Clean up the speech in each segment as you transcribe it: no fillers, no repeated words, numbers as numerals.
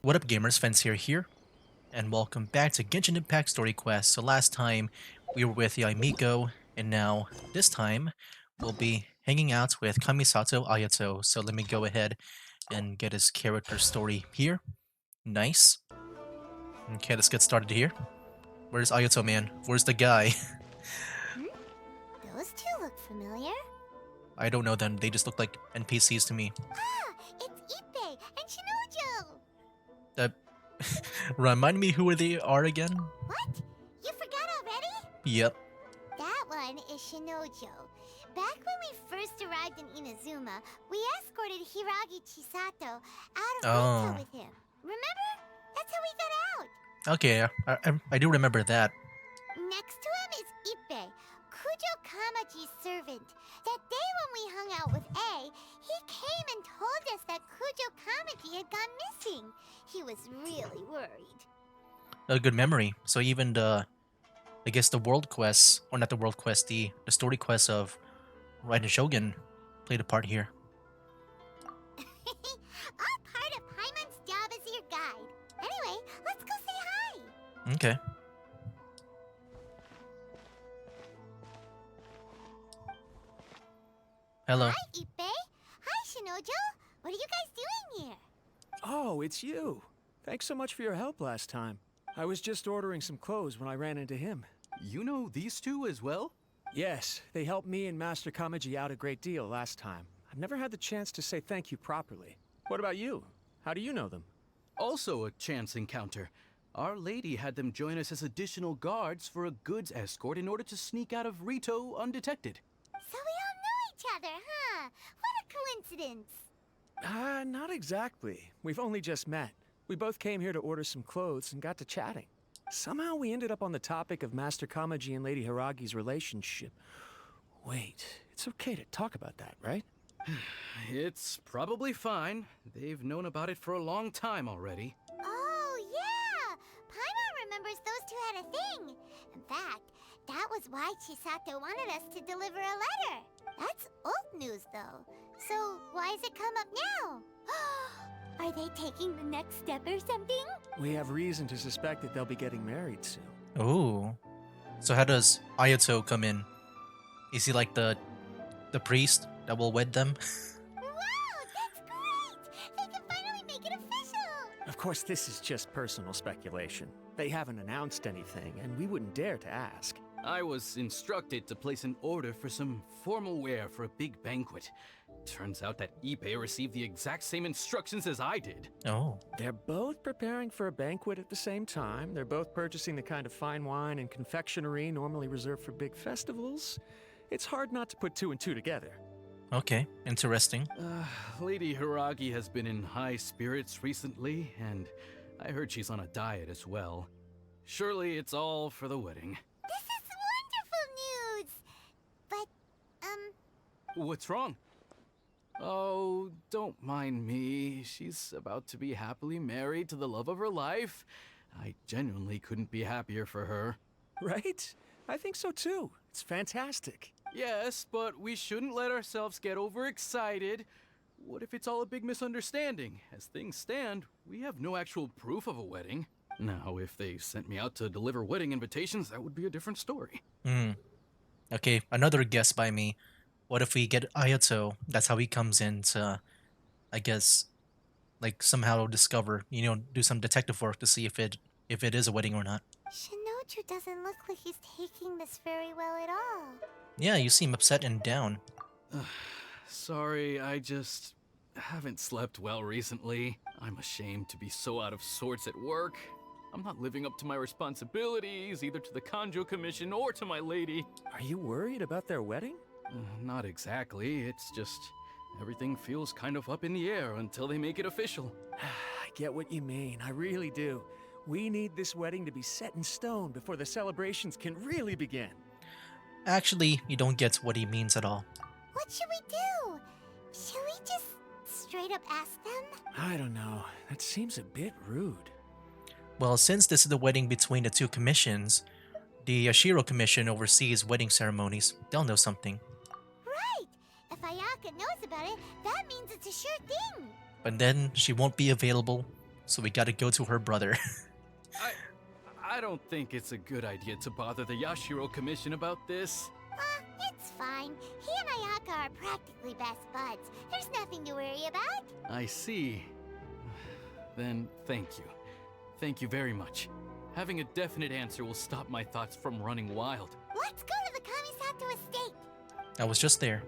What up gamers, Fence here, and welcome back to Genshin Impact Story Quest. So last time we were with Yaimiko, and now this time we'll be hanging out with Kamisato Ayato. So let me go ahead and get his character story here. Nice. Okay, let's get started here. Where's Ayato, man? Where's the guy? Hmm? Those two look familiar. I don't know them, they just look like NPCs to me. Ah, it's Ippei and Shinojo! Uh, remind me who they are again? What? You forgot already? Yep. That one is Shinojo. Back when we first arrived in Inazuma, we escorted Hiragi Chisato out of Oh. Rito with him. Remember? That's how we got out. Okay, I do remember that. Next to him is Ippei, Kujo Kamaji's servant. That day when we hung out with A, he came and told us that Kujo Kamaji had gone missing. He was really worried. A good memory. So even I guess the world quests, or not the world quest, the story quests of Raiden Shogun played a part here. All part of Paimon's job as your guide. Anyway, let's go say hi. Okay. Hello. Hi, Ippei. Hi, Shinojo. What are you guys doing here? Oh, it's you. Thanks so much for your help last time. I was just ordering some clothes when I ran into him. You know these two as well? Yes, they helped me and Master Kamaji out a great deal last time. I've never had the chance to say thank you properly. What about you? How do you know them? Also a chance encounter. Our lady had them join us as additional guards for a goods escort in order to sneak out of Rito undetected. So we all know each other, huh? What a coincidence. Not exactly. We've only just met. We both came here to order some clothes and got to chatting. Somehow we ended up on the topic of Master Kamaji and Lady Hiragi's relationship. Wait, it's okay to talk about that, right? It's probably fine. They've known about it for a long time already. Oh, yeah! Paimon remembers those two had a thing. In fact, that was why Chisato wanted us to deliver a letter. That's old news, though. So why has it come up now? Are they taking the next step or something? We have reason to suspect that they'll be getting married soon. Oh. So how does Ayato come in? Is he like the priest that will wed them? Wow, that's great! They can finally make it official! Of course, this is just personal speculation. They haven't announced anything, and we wouldn't dare to ask. I was instructed to place an order for some formal wear for a big banquet. Turns out that Ippei received the exact same instructions as I did. Oh. They're both preparing for a banquet at the same time. They're both purchasing the kind of fine wine and confectionery normally reserved for big festivals. It's hard not to put two and two together. Okay. Interesting. Lady Hiragi has been in high spirits recently, and I heard she's on a diet as well. Surely it's all for the wedding. This is wonderful news! But, What's wrong? Oh, don't mind me. She's about to be happily married to the love of her life. I genuinely couldn't be happier for her. Right? I think so too. It's fantastic. Yes, but we shouldn't let ourselves get overexcited. What if it's all a big misunderstanding? As things stand, we have no actual proof of a wedding. Now, if they sent me out to deliver wedding invitations, that would be a different story. Hmm. Okay, another guess by me. What if we get Ayato? That's how he comes in to, I guess, like somehow discover, do some detective work to see if it is a wedding or not. Shinoju doesn't look like he's taking this very well at all. Yeah, you seem upset and down. Sorry, I just haven't slept well recently. I'm ashamed to be so out of sorts at work. I'm not living up to my responsibilities, either to the Kanjo Commission or to my lady. Are you worried about their wedding? Not exactly, it's just everything feels kind of up in the air until they make it official. I get what you mean. I really do. We need this wedding to be set in stone before the celebrations can really begin. Actually, you don't get what he means at all. What should we do? Should we just straight up ask them? I don't know. That seems a bit rude. Well, since this is the wedding between the two commissions, the Yashiro Commission oversees wedding ceremonies. They'll know something. Right! If Ayaka knows about it, that means it's a sure thing. But then she won't be available So we gotta go to her brother. I I don't think it's a good idea to bother the Yashiro Commission about this. It's fine. He and Ayaka are practically best buds. There's nothing to worry about. I see. Then thank you. Thank you very much. Having a definite answer will stop my thoughts from running wild. Let's go to the Kamisato estate. I was just there.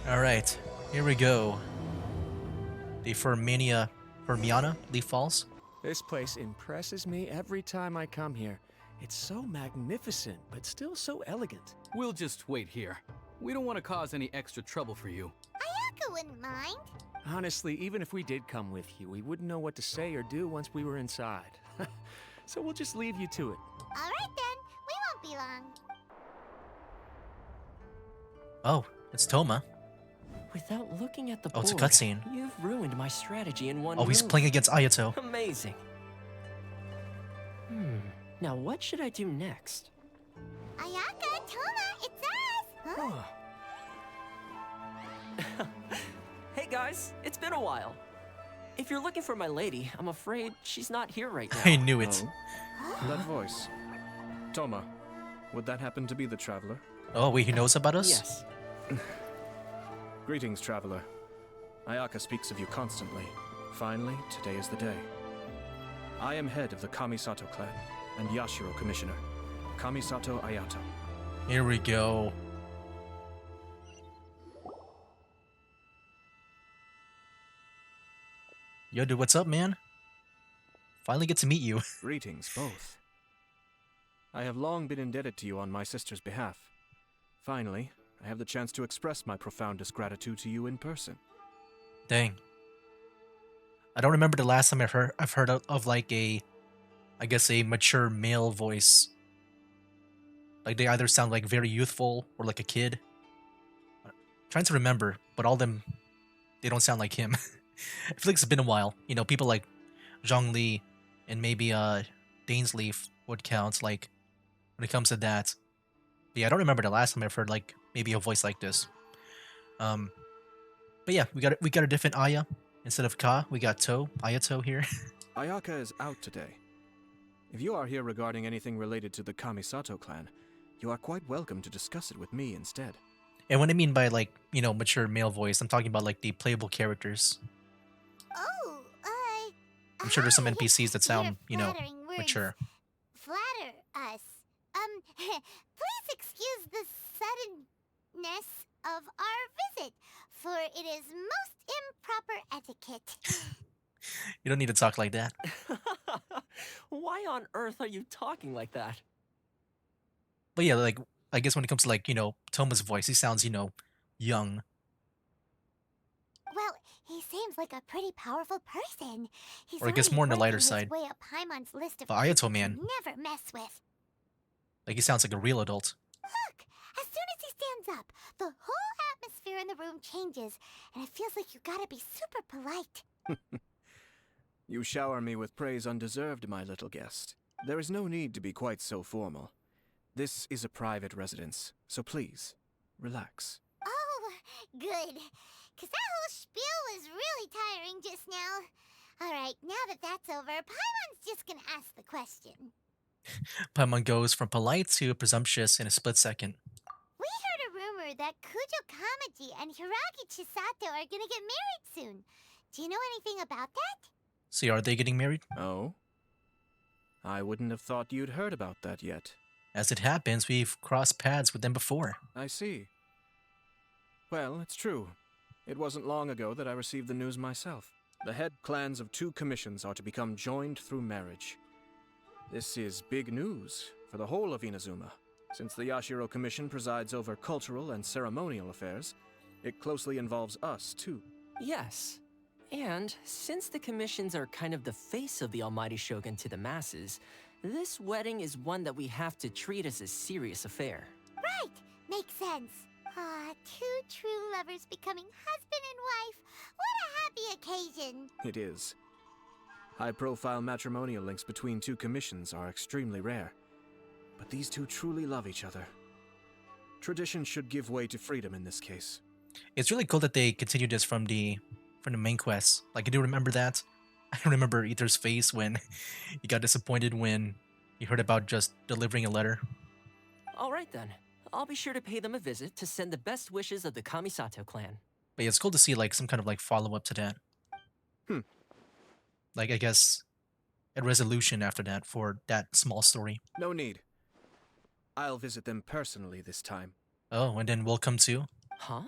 Alright, here we go. The Fermiana Leaf Falls. This place impresses me every time I come here. It's so magnificent, but still so elegant. We'll just wait here. We don't want to cause any extra trouble for you. Ayaka wouldn't mind. Honestly, even if we did come with you, we wouldn't know what to say or do once we were inside. So we'll just leave you to it. All right then. We won't be long. Oh, it's Toma. Without looking at the Oh, board, it's a cutscene. You've ruined my strategy in one Oh, he's move. playing against Ayato. Amazing. Now what should I do next? Ayaka, Toma, it's us. Huh? Hey guys, it's been a while. If you're looking for my lady, I'm afraid she's not here right now. I knew it. Oh, that voice. Toma, would that happen to be the traveler? Oh, wait, he knows about us? Yes. Greetings, traveler. Ayaka speaks of you constantly. Finally, today is the day. I am head of the Kamisato clan and Yashiro commissioner, Kamisato Ayato. Here we go. Yo, dude, what's up, man? Finally get to meet you. Greetings, both. I have long been indebted to you on my sister's behalf. Finally, I have the chance to express my profoundest gratitude to you in person. Dang. I don't remember the last time I've heard of like a, I guess a mature male voice. Like they either sound like very youthful or like a kid. Trying to remember, but all of them, they don't sound like him. I feel like it's been a while. You know, people like Zhongli and maybe Dainsleaf would count like when it comes to that. But yeah, I don't remember the last time I've heard like maybe a voice like this. But yeah, we got a different Aya. Instead of Ka, we got Ayato here. Ayaka is out today. If you are here regarding anything related to the Kamisato clan, you are quite welcome to discuss it with me instead. And what I mean by like, you know, mature male voice, I'm talking about like the playable characters. Oh, I'm sure there's some hi. NPCs that Your sound, you know, flattering words mature. Flatter us. Please excuse the suddenness of our visit, for it is most improper etiquette. You don't need to talk like that. Why on earth are you talking like that? But yeah, like I guess when it comes to like, you know, Toma's voice, he sounds, you know, young. Well, he seems like a pretty powerful person. He's Or I guess already more on the working lighter his side. way up Paimon's list of But Ayato, people to man. never mess with. Like he sounds like a real adult. Look, as soon as he stands up, the whole atmosphere in the room changes, and it feels like you gotta be super polite. You shower me with praise undeserved, my little guest. There is no need to be quite so formal. This is a private residence, so please, relax. Oh, good. 'Cause that whole spiel was really tiring just now. Alright, now that that's over, Paimon's just gonna ask the question. Paimon goes from polite to presumptuous in a split second. We heard a rumor that Kujo Kamaji and Hiragi Chisato are gonna get married soon. Do you know anything about that? See, are they getting married? Oh? I wouldn't have thought you'd heard about that yet. As it happens, we've crossed paths with them before. I see. Well, it's true. It wasn't long ago that I received the news myself. The head clans of 2 commissions are to become joined through marriage. This is big news for the whole of Inazuma. Since the Yashiro Commission presides over cultural and ceremonial affairs, it closely involves us, too. Yes. And since the commissions are kind of the face of the Almighty Shogun to the masses, this wedding is one that we have to treat as a serious affair. Right, makes sense. Ah, 2 true lovers becoming husband and wife. What a happy occasion. It is. High-profile matrimonial links between 2 commissions are extremely rare. But these 2 truly love each other. Tradition should give way to freedom in this case. It's really cool that they continue this from the from the main quest. Like, I do remember that. I remember Ether's face when he got disappointed when he heard about just delivering a letter. All right then. I'll be sure to pay them a visit to send the best wishes of the Kamisato clan. But yeah, it's cool to see like some kind of like follow up to that. Hmm. Like, I guess a resolution after that for that small story. No need. I'll visit them personally this time. Oh, and then welcome to. Huh?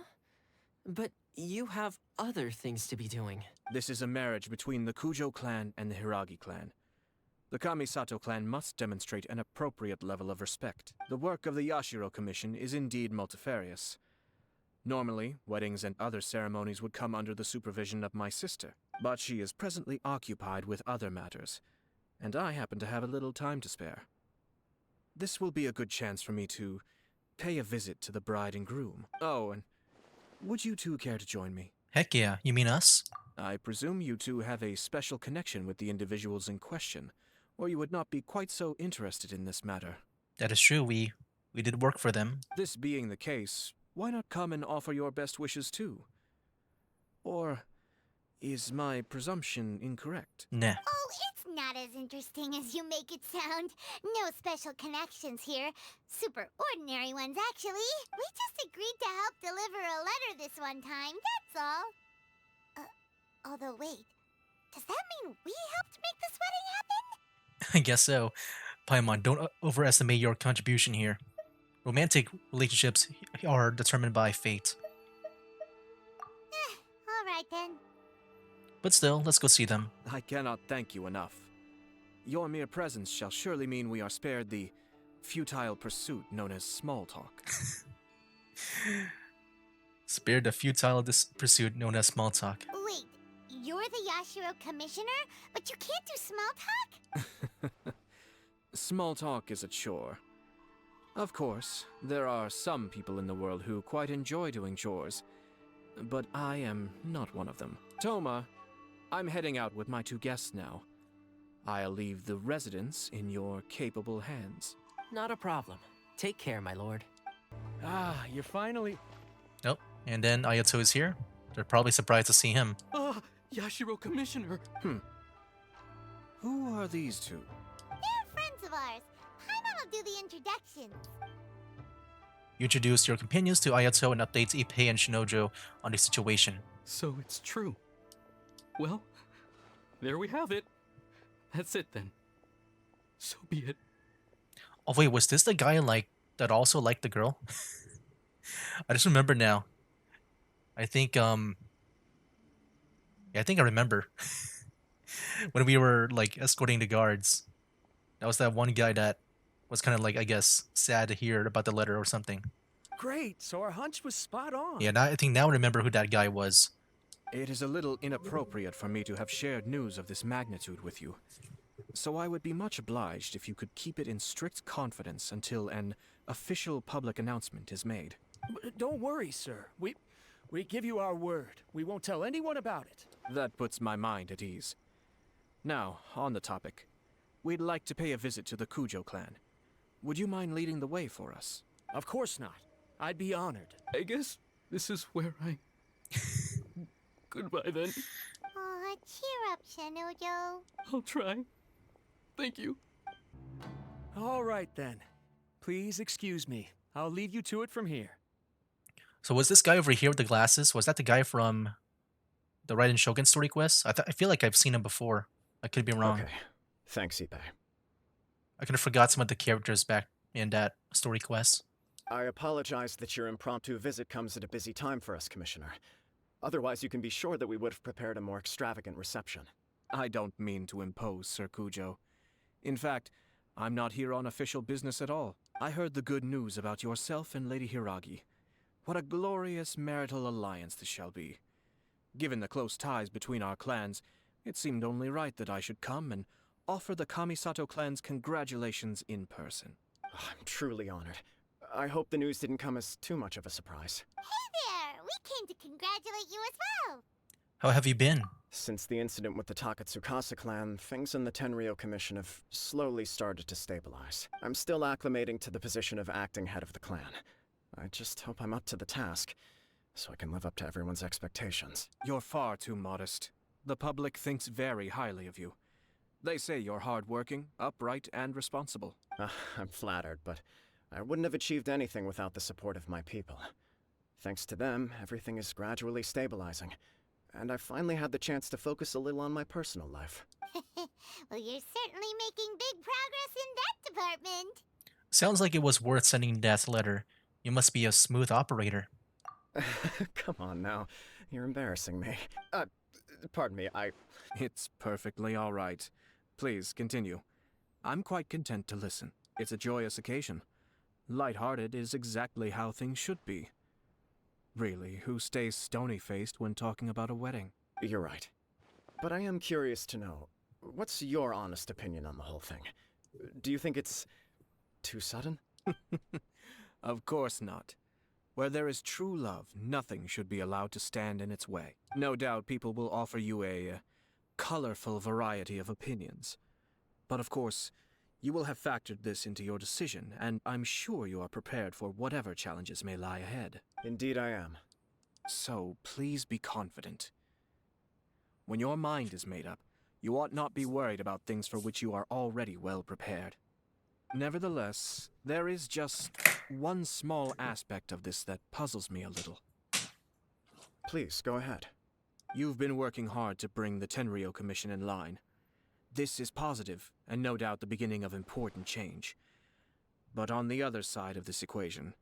But you have other things to be doing. This is a marriage between the Kujo clan and the Hiragi clan. The Kamisato clan must demonstrate an appropriate level of respect. The work of the Yashiro Commission is indeed multifarious. Normally, weddings and other ceremonies would come under the supervision of my sister, but she is presently occupied with other matters, and I happen to have a little time to spare. This will be a good chance for me to pay a visit to the bride and groom. Oh, and would you two care to join me? Heck yeah, you mean us? I presume you two have a special connection with the individuals in question, or you would not be quite so interested in this matter. That is true, we did work for them. This being the case, why not come and offer your best wishes too? Or is my presumption incorrect? Nah. Oh, it's not as interesting as you make it sound. No special connections here. Super ordinary ones, actually. We just agreed to help deliver a letter this one time, that's all. Although wait, does that mean we helped make this wedding happen? I guess so. Paimon, don't overestimate your contribution here. Romantic relationships are determined by fate. Alright then. But still, let's go see them. I cannot thank you enough. Your mere presence shall surely mean we are spared the futile pursuit known as small talk. Spare the futile pursuit known as small talk. Wait, you're the Yashiro commissioner, but you can't do small talk? Small talk is a chore. Of course, there are some people in the world who quite enjoy doing chores, but I am not one of them. Toma, I'm heading out with my two guests now. I'll leave the residence in your capable hands. Not a problem. Take care, my lord. Ah, you're finally... Oh, and then Ayato is here. They're probably surprised to see him. Ah, Yashiro Commissioner. Who are these two? They're friends of ours. Paimon will do the introductions. You introduce your companions to Ayato and updates Ippei and Shinojo on the situation. So it's true. Well, there we have it. That's it then. So be it. Oh wait, was this the guy like that also liked the girl? I just remember now. I think yeah, I think I remember. When we were like escorting the guards. That was that one guy that was kind of like, I guess, sad to hear about the letter or something. Great, so our hunch was spot on. Yeah, now, I think now I remember who that guy was. It is a little inappropriate for me to have shared news of this magnitude with you. So I would be much obliged if you could keep it in strict confidence until an official public announcement is made. Don't worry, sir. We give you our word. We won't tell anyone about it. That puts my mind at ease. Now, on the topic. We'd like to pay a visit to the Kujo clan. Would you mind leading the way for us? Of course not. I'd be honored. I guess this is where I... Goodbye then. Aw, cheer up, Shinojo. I'll try. Thank you. All right, then. Please excuse me. I'll leave you to it from here. So was this guy over here with the glasses? Was that the guy from the Raiden Shogun story quest? I feel like I've seen him before. I could be wrong. Okay. Thanks, Ippei. I kind of forgot some of the characters back in that story quest. I apologize that your impromptu visit comes at a busy time for us, Commissioner. Otherwise, you can be sure that we would have prepared a more extravagant reception. I don't mean to impose, Sir Kujo. In fact, I'm not here on official business at all. I heard the good news about yourself and Lady Hiragi. What a glorious marital alliance this shall be. Given the close ties between our clans, it seemed only right that I should come and offer the Kamisato clan's congratulations in person. I'm truly honored. I hope the news didn't come as too much of a surprise. Hey there! We came to congratulate you as well! How have you been? Since the incident with the Takatsukasa clan, things in the Tenryo Commission have slowly started to stabilize. I'm still acclimating to the position of acting head of the clan. I just hope I'm up to the task. so I can live up to everyone's expectations. You're far too modest. The public thinks very highly of you. They say you're hardworking, upright, and responsible. I'm flattered, but I wouldn't have achieved anything without the support of my people. Thanks to them, everything is gradually stabilizing, and I finally had the chance to focus a little on my personal life. Well, you're certainly making big progress in that department. Sounds like it was worth sending that letter. You must be a smooth operator. Come on now, you're embarrassing me. Pardon me, It's perfectly all right. Please, continue. I'm quite content to listen. It's a joyous occasion. Light-hearted is exactly how things should be. Really, who stays stony-faced when talking about a wedding? You're right. But I am curious to know, what's your honest opinion on the whole thing? Do you think it's too sudden? Of course not. Where there is true love, nothing should be allowed to stand in its way. No doubt people will offer you a colorful variety of opinions. But of course, you will have factored this into your decision, and I'm sure you are prepared for whatever challenges may lie ahead. Indeed I am. So please be confident. When your mind is made up, you ought not be worried about things for which you are already well prepared. Nevertheless, there is just one small aspect of this that puzzles me a little. Please, go ahead. You've been working hard to bring the Tenryou Commission in line. This is positive, and no doubt the beginning of important change. But on the other side of this equation,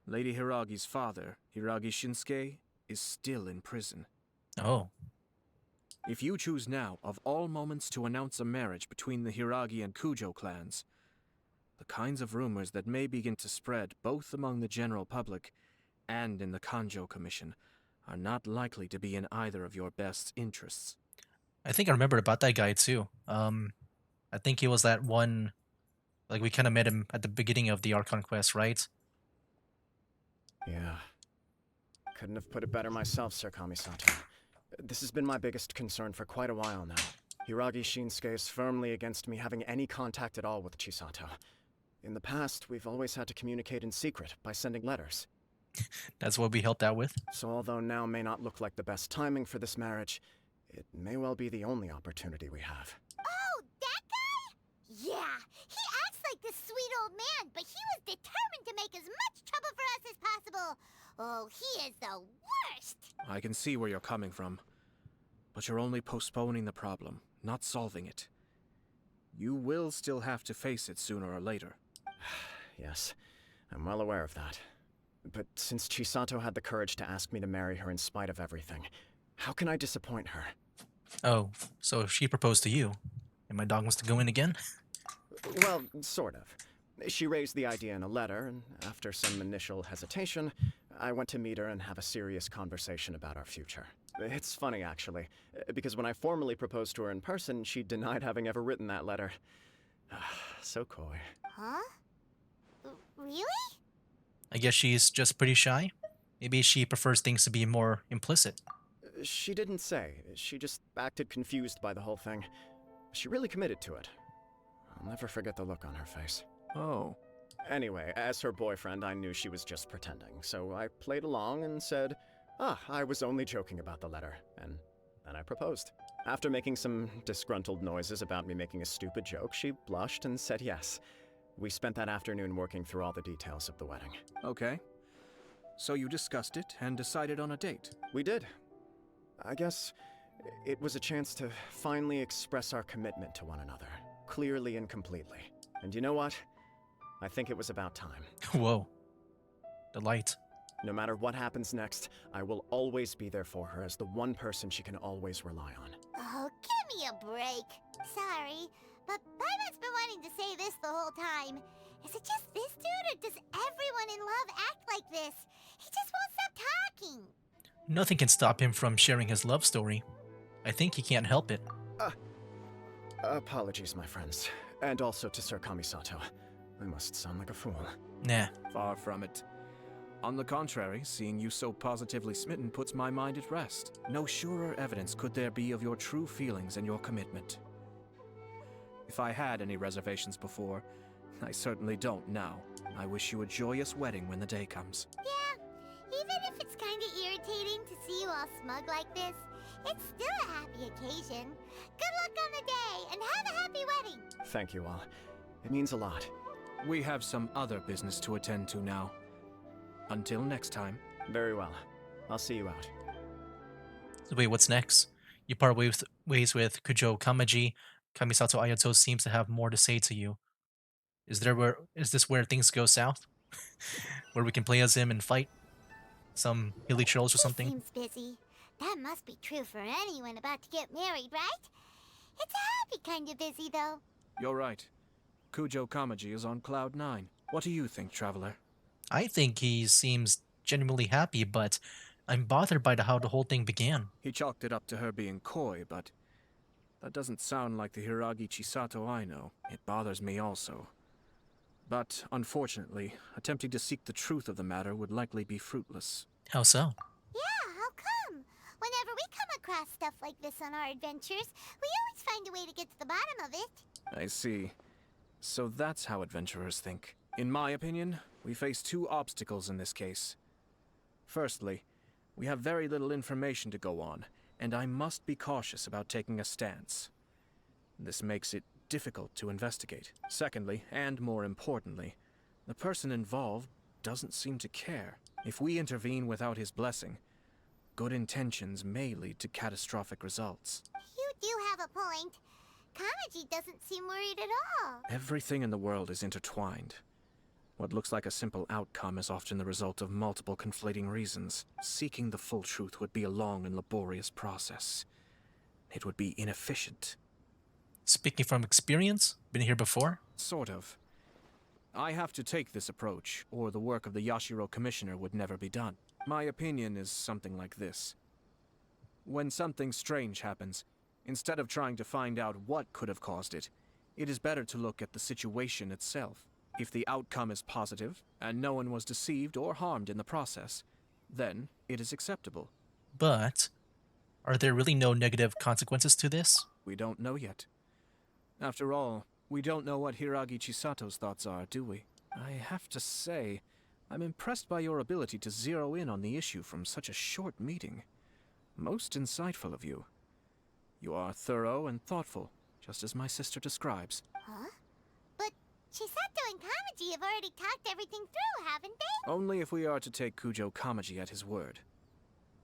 Lady Hiragi's father, Hiragi Shinsuke, is still in prison. Oh. If you choose now, of all moments, to announce a marriage between the Hiragi and Kujo clans, the kinds of rumors that may begin to spread both among the general public and in the Kanjo Commission are not likely to be in either of your best interests. I think I remember about that guy too. I think he was that one, like we kind of met him at the beginning of the Archon quest, right? Yeah. Couldn't have put it better myself, Sir Kamisato. This has been my biggest concern for quite a while now. Hiragi Shinsuke is firmly against me having any contact at all with Chisato. In the past, we've always had to communicate in secret by sending letters. That's what we helped out with. So although now may not look like the best timing for this marriage, it may well be the only opportunity we have. Oh, that guy? Yeah, he acts like this sweet old man, but he was determined to make as much trouble for us as possible. Oh, he is the worst. I can see where you're coming from, but you're only postponing the problem, not solving it. You will still have to face it sooner or later. Yes, I'm well aware of that. But since Chisato had the courage to ask me to marry her in spite of everything, how can I disappoint her? Oh, so she proposed to you, and my dog wants to go in again? Well, sort of. She raised the idea in a letter, and after some initial hesitation, I went to meet her and have a serious conversation about our future. It's funny, actually, because when I formally proposed to her in person, she denied having ever written that letter. So coy. Huh? Really? I guess she's just pretty shy. Maybe she prefers things to be more implicit. She didn't say. She just acted confused by the whole thing. She really committed to it. I'll never forget the look on her face. Oh. Anyway, as her boyfriend, I knew she was just pretending, so I played along and said, I was only joking about the letter, and then I proposed. After making some disgruntled noises about me making a stupid joke, she blushed and said yes. We spent that afternoon working through all the details of the wedding. Okay. So you discussed it and decided on a date? We did. I guess it was a chance to finally express our commitment to one another, clearly and completely. And you know what? I think it was about time. Whoa. The light. No matter what happens next, I will always be there for her as the one person she can always rely on. Oh, give me a break. Sorry, but Paimon's been wanting to say this the whole time. Is it just this dude, or does everyone in love act like this? He just won't stop talking. Nothing can stop him from sharing his love story. I think he can't help it. Apologies, my friends. And also to Sir Kamisato. I must sound like a fool. Nah. Far from it. On the contrary, seeing you so positively smitten puts my mind at rest. No surer evidence could there be of your true feelings and your commitment. If I had any reservations before, I certainly don't now. I wish you a joyous wedding when the day comes. Yeah, even if it's kinda irritating irritating to see you all smug like this, it's still a happy occasion. Good luck on the day, and have a happy wedding! Thank you all. It means a lot. We have some other business to attend to now. Until next time. Very well. I'll see you out. So wait, what's next? You part ways with Kujo Kamaji. Kamisato Ayato seems to have more to say to you. Is this where things go south? Where we can play as him and fight some hilly trolls or He something? seems busy. That must be true for anyone about to get married, right? It's a happy kind of busy, though. You're right. Kujo Kamaji is on cloud 9. What do you think, Traveler? I think he seems genuinely happy, but I'm bothered by how the whole thing began. He chalked it up to her being coy, but that doesn't sound like the Hiragi Chisato I know. It bothers me also. But, unfortunately, attempting to seek the truth of the matter would likely be fruitless. How so? Yeah, how come? Whenever we come across stuff like this on our adventures, we always find a way to get to the bottom of it. I see. So that's how adventurers think. In my opinion, we face two obstacles in this case. Firstly, we have very little information to go on, and I must be cautious about taking a stance. This makes it difficult to investigate. Secondly, and more importantly, the person involved doesn't seem to care. If we intervene without his blessing, good intentions may lead to catastrophic results. You do have a point. Kamaji doesn't seem worried at all. Everything in the world is intertwined. What looks like a simple outcome is often the result of multiple conflating reasons. Seeking the full truth would be a long and laborious process. It would be inefficient. Speaking from experience? Been here before? Sort of. I have to take this approach, or the work of the Yashiro Commissioner would never be done. My opinion is something like this. When something strange happens, instead of trying to find out what could have caused it, it is better to look at the situation itself. If the outcome is positive, and no one was deceived or harmed in the process, then it is acceptable. But are there really no negative consequences to this? We don't know yet. After all, we don't know what Hiragi Chisato's thoughts are, do we? I have to say, I'm impressed by your ability to zero in on the issue from such a short meeting. Most insightful of you. You are thorough and thoughtful, just as my sister describes. Huh? But Chisato and Kamaji have already talked everything through, haven't they? Only if we are to take Kujo Kamaji at his word.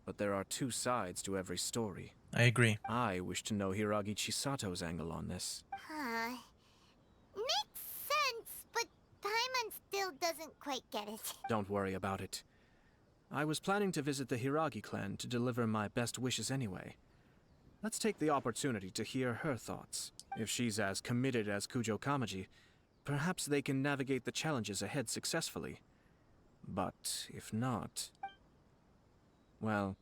But there are two sides to every story. I agree. I wish to know Hiragi Chisato's angle on this. Huh. Makes sense, but Paimon still doesn't quite get it. Don't worry about it. I was planning to visit the Hiragi clan to deliver my best wishes anyway. Let's take the opportunity to hear her thoughts. If she's as committed as Kujo Kamaji, perhaps they can navigate the challenges ahead successfully. But if not... well,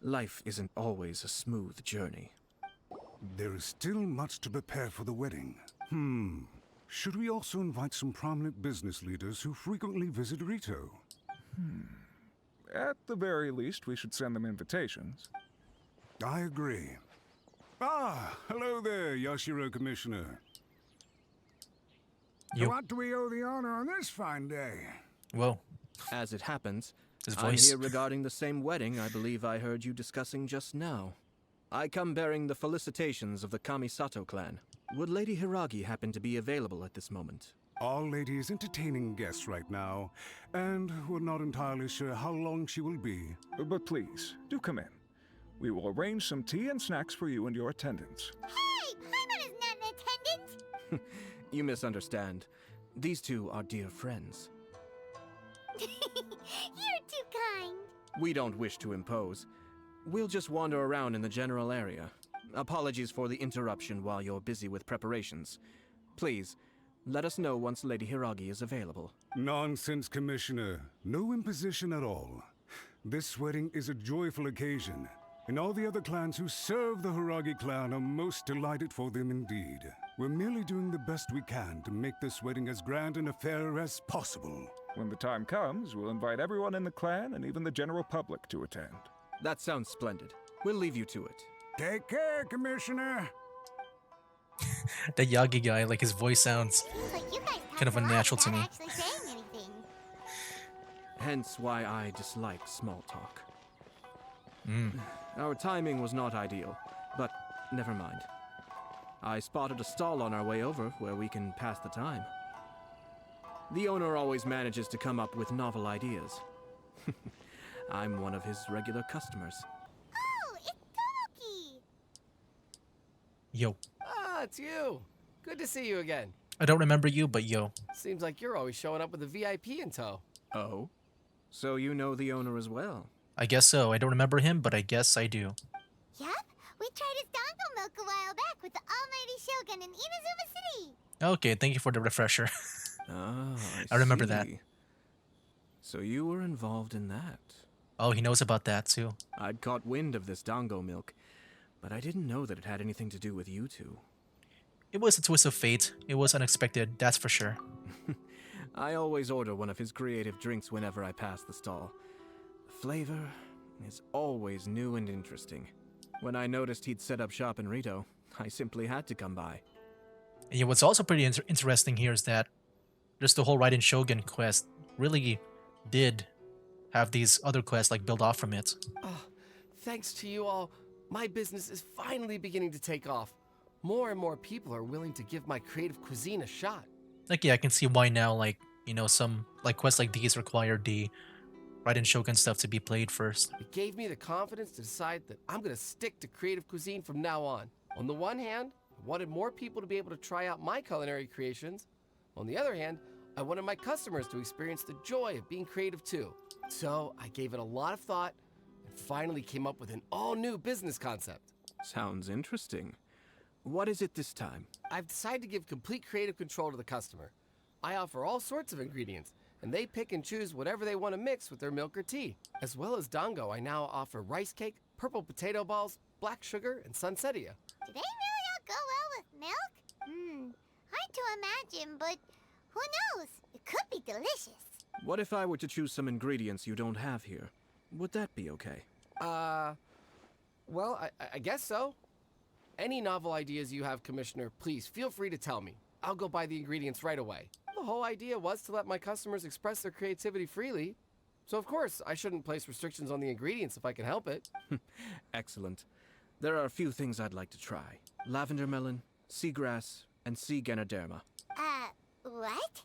life isn't always a smooth journey. There is still much to prepare for the wedding. Should we also invite some prominent business leaders who frequently visit Rito? At the very least, we should send them invitations. I agree. Ah, hello there, Yashiro Commissioner. You. What do we owe the honor on this fine day? Whoa. As it happens, His I'm voice. here regarding the same wedding I believe I heard you discussing just now. I come bearing the felicitations of the Kamisato clan. Would Lady Hiragi happen to be available at this moment? Our lady is entertaining guests right now, and we're not entirely sure how long she will be. But please, do come in. We will arrange some tea and snacks for you and your attendants. Hey, Paimon is not in attendance! You misunderstand. These two are dear friends. You're too kind. We don't wish to impose. We'll just wander around in the general area. Apologies for the interruption while you're busy with preparations. Please, let us know once Lady Hiragi is available. Nonsense, Commissioner. No imposition at all. This wedding is a joyful occasion, and all the other clans who serve the Hiragi clan are most delighted for them indeed. We're merely doing the best we can to make this wedding as grand an affair as possible. When the time comes, we'll invite everyone in the clan and even the general public to attend. That sounds splendid. We'll leave you to it. Take care, Commissioner. That Yagi guy, like his voice sounds Seems like you guys kind of talked a lot unnatural to without me. actually saying anything. hence why I dislike small talk. Mm. Our timing was not ideal, but never mind. I spotted a stall on our way over where we can pass the time. The owner always manages to come up with novel ideas. I'm one of his regular customers. Oh, it's Tomoki! Yo. Ah, it's you. Good to see you again. I don't remember you, but yo. Seems like you're always showing up with a VIP in tow. Oh? So you know the owner as well? I guess so. I don't remember him, but I guess I do. Yup, we tried his dango milk a while back with the almighty Shogun in Inazuma City. Okay, thank you for the refresher. Ah, I remember that. see. So you were involved in that. Oh, he knows about that too. I'd caught wind of this dango milk, but I didn't know that it had anything to do with you two. It was a twist of fate. It was unexpected, that's for sure. I always order one of his creative drinks whenever I pass the stall. The flavor is always new and interesting. When I noticed he'd set up shop in Rito, I simply had to come by. And yeah, what's also pretty interesting here is that just the whole Raiden Shogun quest really did have these other quests like build off from it. Oh, thanks to you all, my business is finally beginning to take off. More and more people are willing to give my creative cuisine a shot. Like, yeah, I can see why now, like, you know, some like quests like these require the Raiden Shogun stuff to be played first. It gave me the confidence to decide that I'm gonna stick to creative cuisine from now on. On the one hand, I wanted more people to be able to try out my culinary creations. On the other hand, I wanted my customers to experience the joy of being creative too. So I gave it a lot of thought and finally came up with an all-new business concept. Sounds interesting. What is it this time? I've decided to give complete creative control to the customer. I offer all sorts of ingredients, and they pick and choose whatever they want to mix with their milk or tea. As well as dango, I now offer rice cake, purple potato balls, black sugar, and sunsettia. Do they really all go well with milk? Hard to imagine, but who knows? It could be delicious. What if I were to choose some ingredients you don't have here? Would that be okay? Well, I guess so. Any novel ideas you have, Commissioner, please feel free to tell me. I'll go buy the ingredients right away. The whole idea was to let my customers express their creativity freely. So of course, I shouldn't place restrictions on the ingredients if I can help it. Excellent. There are a few things I'd like to try. Lavender melon, seagrass, and sea ganoderma. What?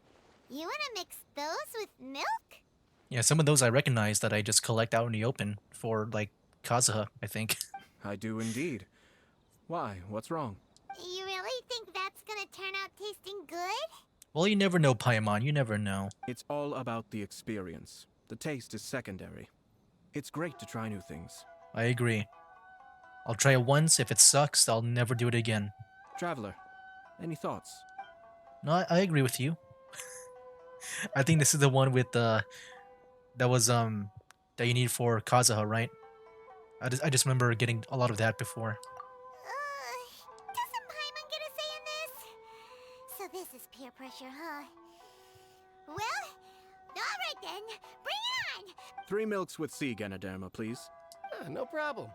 You wanna mix those with milk? Yeah, some of those I recognize that I just collect out in the open for, like, Kazuha, I think. I do indeed. Why? What's wrong? You really think that's gonna turn out tasting good? Well, you never know, Paimon, you never know. It's all about the experience. The taste is secondary. It's great to try new things. I agree. I'll try it once. If it sucks, I'll never do it again. Traveler, any thoughts? No, I agree with you. I think this is the one with that you need for Kazuha, right? I just remember getting a lot of that before. Doesn't Paimon get a say in this? So this is peer pressure, huh? Well, alright then. Bring it on! 3 milks with sea ganoderma, please. No problem.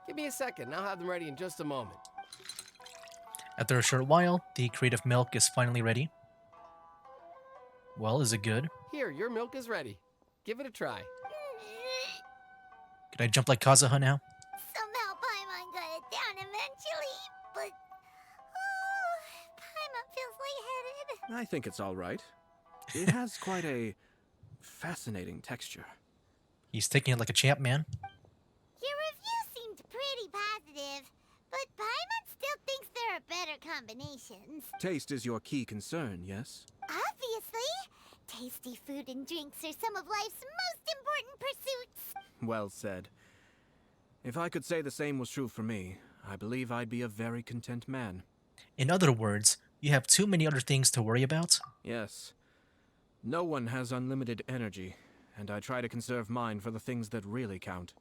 Give me a second. I'll have them ready in just a moment. After a short while, the creative milk is finally ready. Well, is it good? Here, your milk is ready. Give it a try. Can I jump like Kazuha now? Somehow Paimon got it down eventually, but... Paimon feels lightheaded. I think it's all right. It has quite a fascinating texture. He's taking it like a champ, man. Your review seemed pretty positive, but Paimon still thinks there are better combinations. Taste is your key concern, yes? Obviously! Tasty food and drinks are some of life's most important pursuits. Well said. If I could say the same was true for me, I believe I'd be a very content man. In other words, you have too many other things to worry about? Yes. No one has unlimited energy, and I try to conserve mine for the things that really count.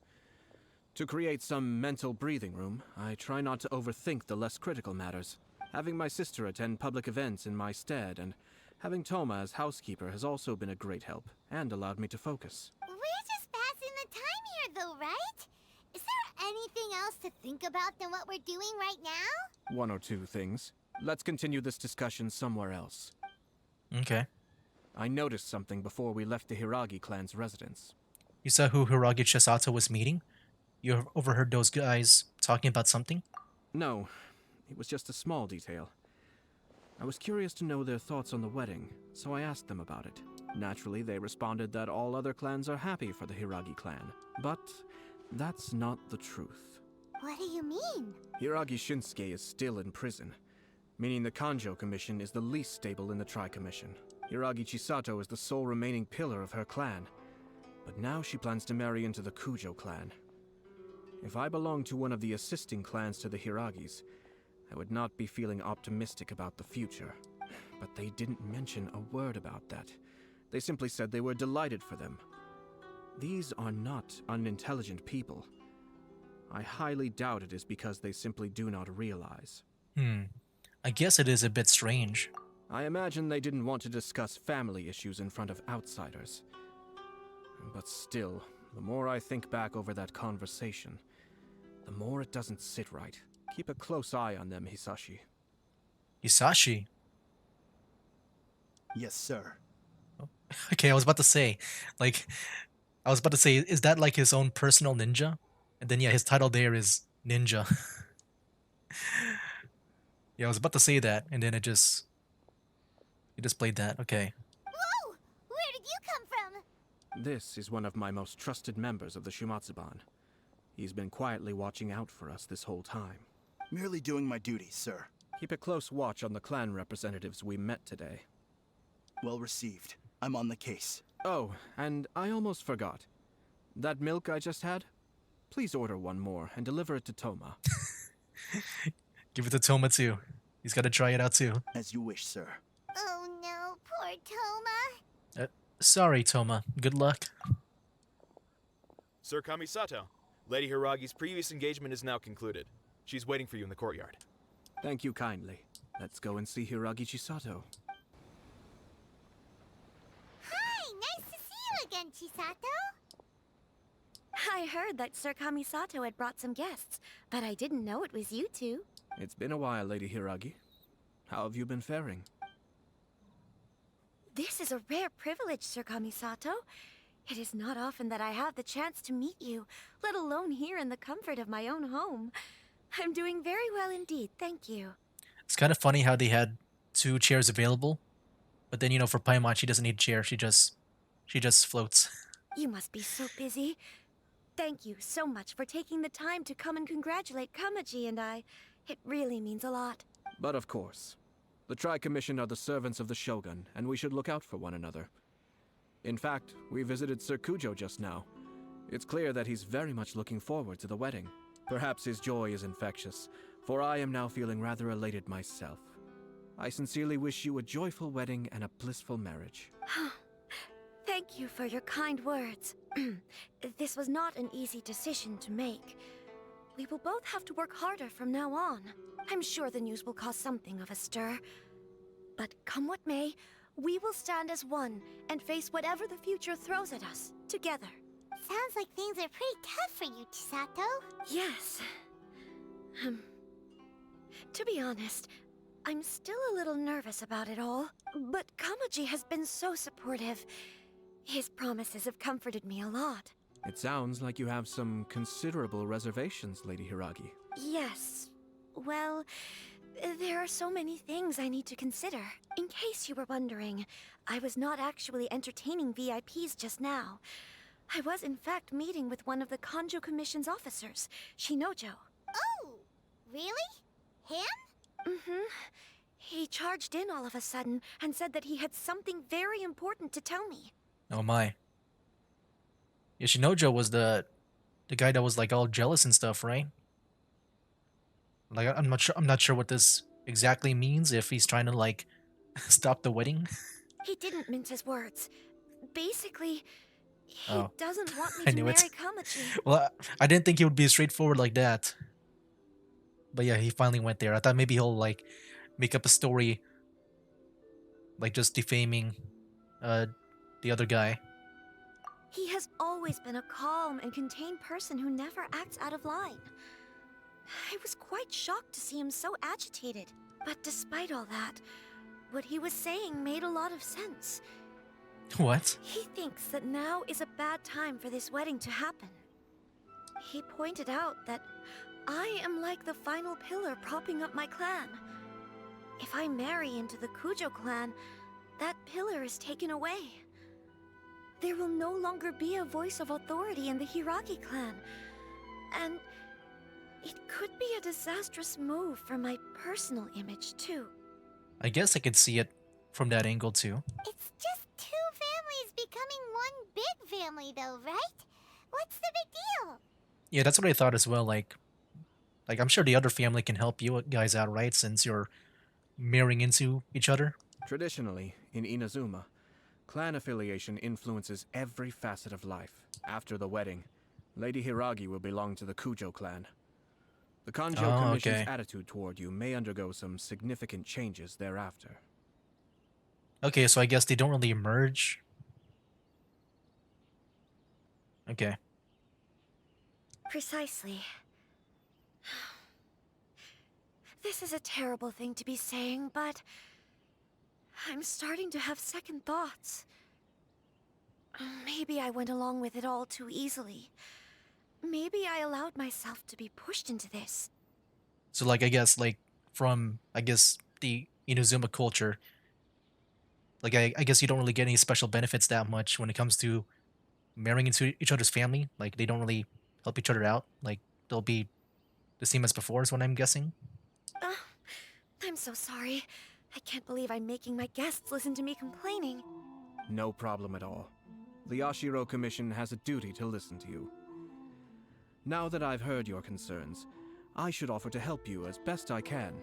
To create some mental breathing room, I try not to overthink the less critical matters. Having my sister attend public events in my stead, and having Toma as housekeeper has also been a great help, and allowed me to focus. We're just passing the time here though, right? Is there anything else to think about than what we're doing right now? 1 or 2 things. Let's continue this discussion somewhere else. Okay. I noticed something before we left the Hiragi clan's residence. You saw who Hiragi Chisato was meeting? You overheard those guys talking about something? No, it was just a small detail. I was curious to know their thoughts on the wedding, so I asked them about it. Naturally, they responded that all other clans are happy for the Hiragi clan. But that's not the truth. What do you mean? Hiragi Shinsuke is still in prison, meaning the Kanjo Commission is the least stable in the Tri-Commission. Hiragi Chisato is the sole remaining pillar of her clan, but now she plans to marry into the Kujo clan. If I belonged to one of the assisting clans to the Hiragis, I would not be feeling optimistic about the future. But they didn't mention a word about that. They simply said they were delighted for them. These are not unintelligent people. I highly doubt it is because they simply do not realize. I guess it is a bit strange. I imagine they didn't want to discuss family issues in front of outsiders. But still, the more I think back over that conversation, the more it doesn't sit right. Keep a close eye on them, Hisashi. Hisashi? Yes, sir. Okay, I was about to say, is that like his own personal ninja? And then, yeah, his title there is Ninja. Yeah, I was about to say that, and then he just played that. Okay. Whoa! Where did you come from? This is one of my most trusted members of the Shumatsuban. He's been quietly watching out for us this whole time. Merely doing my duty, sir. Keep a close watch on the clan representatives we met today. Well received. I'm on the case. Oh, and I almost forgot. That milk I just had? Please order one more and deliver it to Toma. Give it to Toma too. He's got to try it out too. As you wish, sir. Oh no, poor Toma. Sorry, Toma. Good luck. Sir Kamisato, Lady Hiragi's previous engagement is now concluded. She's waiting for you in the courtyard. Thank you kindly. Let's go and see Hiragi Chisato. Hi, nice to see you again, Chisato. I heard that Sir Kamisato had brought some guests, but I didn't know it was you two. It's been a while, Lady Hiragi. How have you been faring? This is a rare privilege, Sir Kamisato. It is not often that I have the chance to meet you, let alone here in the comfort of my own home. I'm doing very well indeed, thank you. It's kind of funny how they had 2 chairs available, but then, you know, for Paimon, she doesn't need a chair. She just floats. You must be so busy. Thank you so much for taking the time to come and congratulate Kamaji and I. It really means a lot. But of course. The Tri-Commission are the servants of the Shogun, and we should look out for one another. In fact, we visited Sir Kujo just now. It's clear that he's very much looking forward to the wedding. Perhaps his joy is infectious, for I am now feeling rather elated myself. I sincerely wish you a joyful wedding and a blissful marriage. Thank you for your kind words. This was not an easy decision to make. We will both have to work harder from now on. I'm sure the news will cause something of a stir. But come what may, we will stand as one and face whatever the future throws at us, together. Sounds like things are pretty tough for you, Chisato. Yes. To be honest, I'm still a little nervous about it all. But Kamaji has been so supportive. His promises have comforted me a lot. It sounds like you have some considerable reservations, Lady Hiragi. Yes. Well, there are so many things I need to consider. In case you were wondering, I was not actually entertaining VIPs just now. I was in fact meeting with one of the Kanjo Commission's officers, Shinojo. Oh, really? Him? Mm-hmm. He charged in all of a sudden and said that he had something very important to tell me. Oh my. Yoshinojo was the guy that was like all jealous and stuff, right? Like I'm not sure what this exactly means, if he's trying to like stop the wedding. He didn't mince his words. Basically, he Oh. doesn't want me I to knew marry it. Kamaji. Well, I didn't think he would be straightforward like that. But yeah, he finally went there. I thought maybe he'll like make up a story like just defaming the other guy. He has always been a calm and contained person who never acts out of line. I was quite shocked to see him so agitated. But despite all that, what he was saying made a lot of sense. What? He thinks that now is a bad time for this wedding to happen. He pointed out that I am like the final pillar propping up my clan. If I marry into the Kujo clan, that pillar is taken away. There will no longer be a voice of authority in the Hiragi clan. And it could be a disastrous move for my personal image, too. I guess I could see it from that angle too. It's just two families becoming one big family, though, right? What's the big deal? Yeah, that's what I thought as well. Like I'm sure the other family can help you guys out, right? Since you're marrying into each other. Traditionally, in Inazuma, clan affiliation influences every facet of life. After the wedding, Lady Hiragi will belong to the Kujo clan. The Kanjo Oh, Commission's okay. attitude toward you may undergo some significant changes thereafter. Okay, so I guess they don't really merge. Okay. Precisely. This is a terrible thing to be saying, but I'm starting to have second thoughts. Maybe I went along with it all too easily. Maybe I allowed myself to be pushed into this. So like I guess like from the Inazuma culture, like I guess you don't really get any special benefits that much when it comes to marrying into each other's family. Like they don't really help each other out. Like they'll be the same as before is what I'm guessing. Uh, I'm so sorry. I can't believe I'm making my guests listen to me complaining. No problem at all. The Yashiro Commission has a duty to listen to you. Now that I've heard your concerns, I should offer to help you as best I can.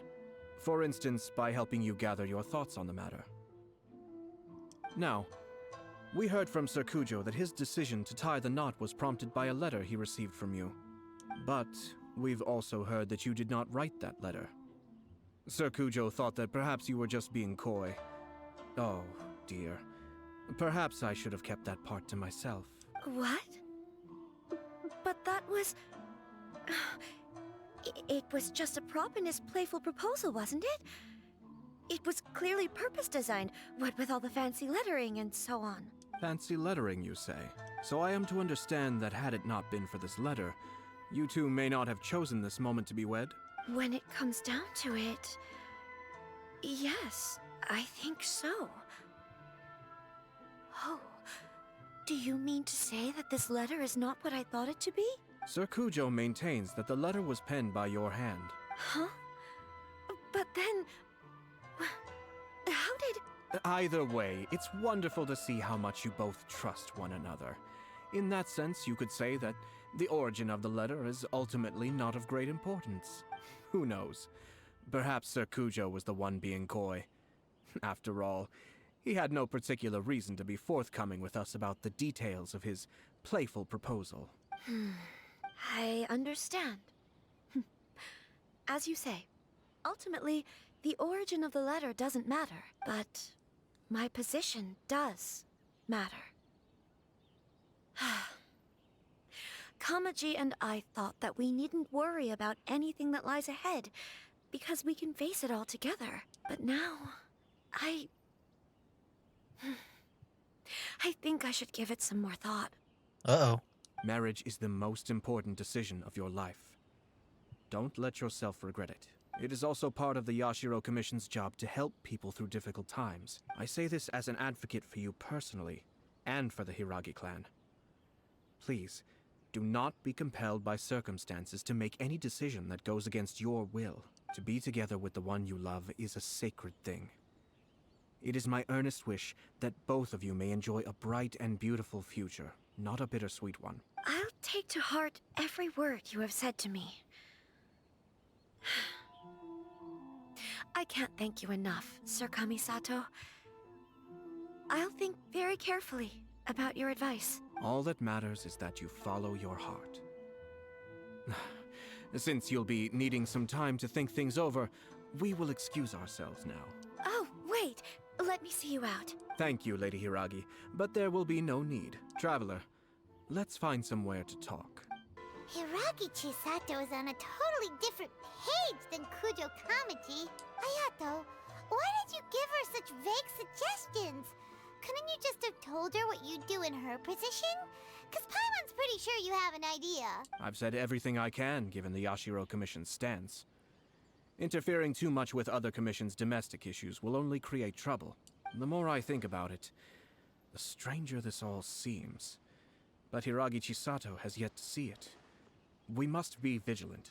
For instance, by helping you gather your thoughts on the matter. Now, we heard from Sir Kujo that his decision to tie the knot was prompted by a letter he received from you. But we've also heard that you did not write that letter. Sir Kujo thought that perhaps you were just being coy. Oh, dear. Perhaps I should have kept that part to myself. What? But that was... It was just a prop in his playful proposal, wasn't it? It was clearly purpose-designed, what with all the fancy lettering and so on. Fancy lettering, you say? So I am to understand that had it not been for this letter, you two may not have chosen this moment to be wed? When it comes down to it... Yes, I think so. Oh, do you mean to say that this letter is not what I thought it to be? Sir Kujo maintains that the letter was penned by your hand. Huh? But then... How did... Either way, it's wonderful to see how much you both trust one another. In that sense, you could say that the origin of the letter is ultimately not of great importance. Who knows? Perhaps Sir Kujo was the one being coy. After all, he had no particular reason to be forthcoming with us about the details of his playful proposal. I understand. As you say, ultimately, the origin of the letter doesn't matter, but my position does matter. Kamaji and I thought that we needn't worry about anything that lies ahead, because we can face it all together. But now, I think I should give it some more thought. Uh-oh. Marriage is the most important decision of your life. Don't let yourself regret it. It is also part of the Yashiro Commission's job to help people through difficult times. I say this as an advocate for you personally, and for the Hiragi clan. Please, do not be compelled by circumstances to make any decision that goes against your will. To be together with the one you love is a sacred thing. It is my earnest wish that both of you may enjoy a bright and beautiful future, not a bittersweet one. I'll take to heart every word you have said to me. I can't thank you enough, Sir Kamisato. I'll think very carefully about your advice. All that matters is that you follow your heart. Since you'll be needing some time to think things over, we will excuse ourselves now. Oh, wait! Let me see you out. Thank you, Lady Hiragi, but there will be no need. Traveler, let's find somewhere to talk. Hiragi Chisato is on a totally different page than Kujo Kamaji. Ayato, why did you give her such vague suggestions? couldn't you just have told her what you'd do in her position? Cause Paimon's pretty sure you have an idea. I've said everything I can, given the Yashiro Commission's stance. Interfering too much with other commissions' domestic issues will only create trouble. The more I think about it, the stranger this all seems. But Hiragi Chisato has yet to see it. We must be vigilant.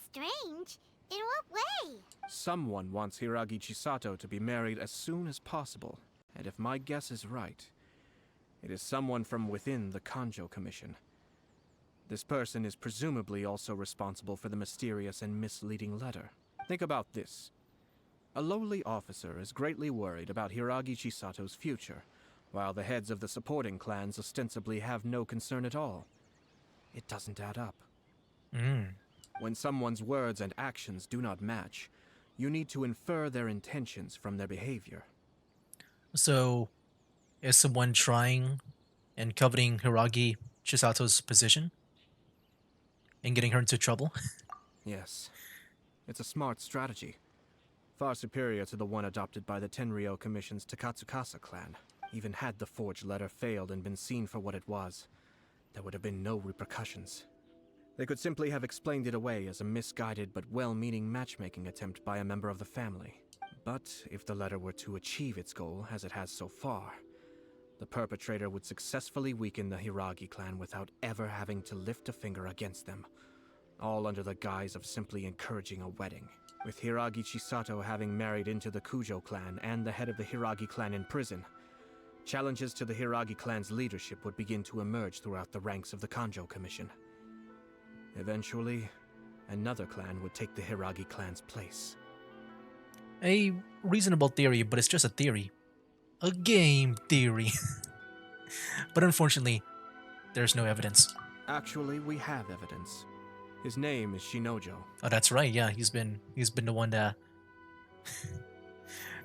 Strange? In what way? Someone wants Hiragi Chisato to be married as soon as possible. And if my guess is right, it is someone from within the Kanjo Commission. This person is presumably also responsible for the mysterious and misleading letter. Think about this. A lowly officer is greatly worried about Hiragi Chisato's future, while the heads of the supporting clans ostensibly have no concern at all. It doesn't add up. When someone's words and actions do not match, you need to infer their intentions from their behavior. So, is someone trying and coveting Hiragi Chisato's position? And getting her into trouble? Yes. It's a smart strategy. Far superior to the one adopted by the Tenryou Commission's Takatsukasa clan. Even had the forged letter failed and been seen for what it was, there would have been no repercussions. They could simply have explained it away as a misguided but well-meaning matchmaking attempt by a member of the family. But if the letter were to achieve its goal, as it has so far, the perpetrator would successfully weaken the Hiragi clan without ever having to lift a finger against them, all under the guise of simply encouraging a wedding. With Hiragi Chisato having married into the Kujo clan and the head of the Hiragi clan in prison, challenges to the Hiragi clan's leadership would begin to emerge throughout the ranks of the Kanjo Commission. Eventually, another clan would take the Hiragi clan's place. A reasonable theory, but it's just a theory. A game theory. But unfortunately, there's no evidence. Actually, we have evidence. His name is Shinojo. Oh, that's right. Yeah, he's been the one to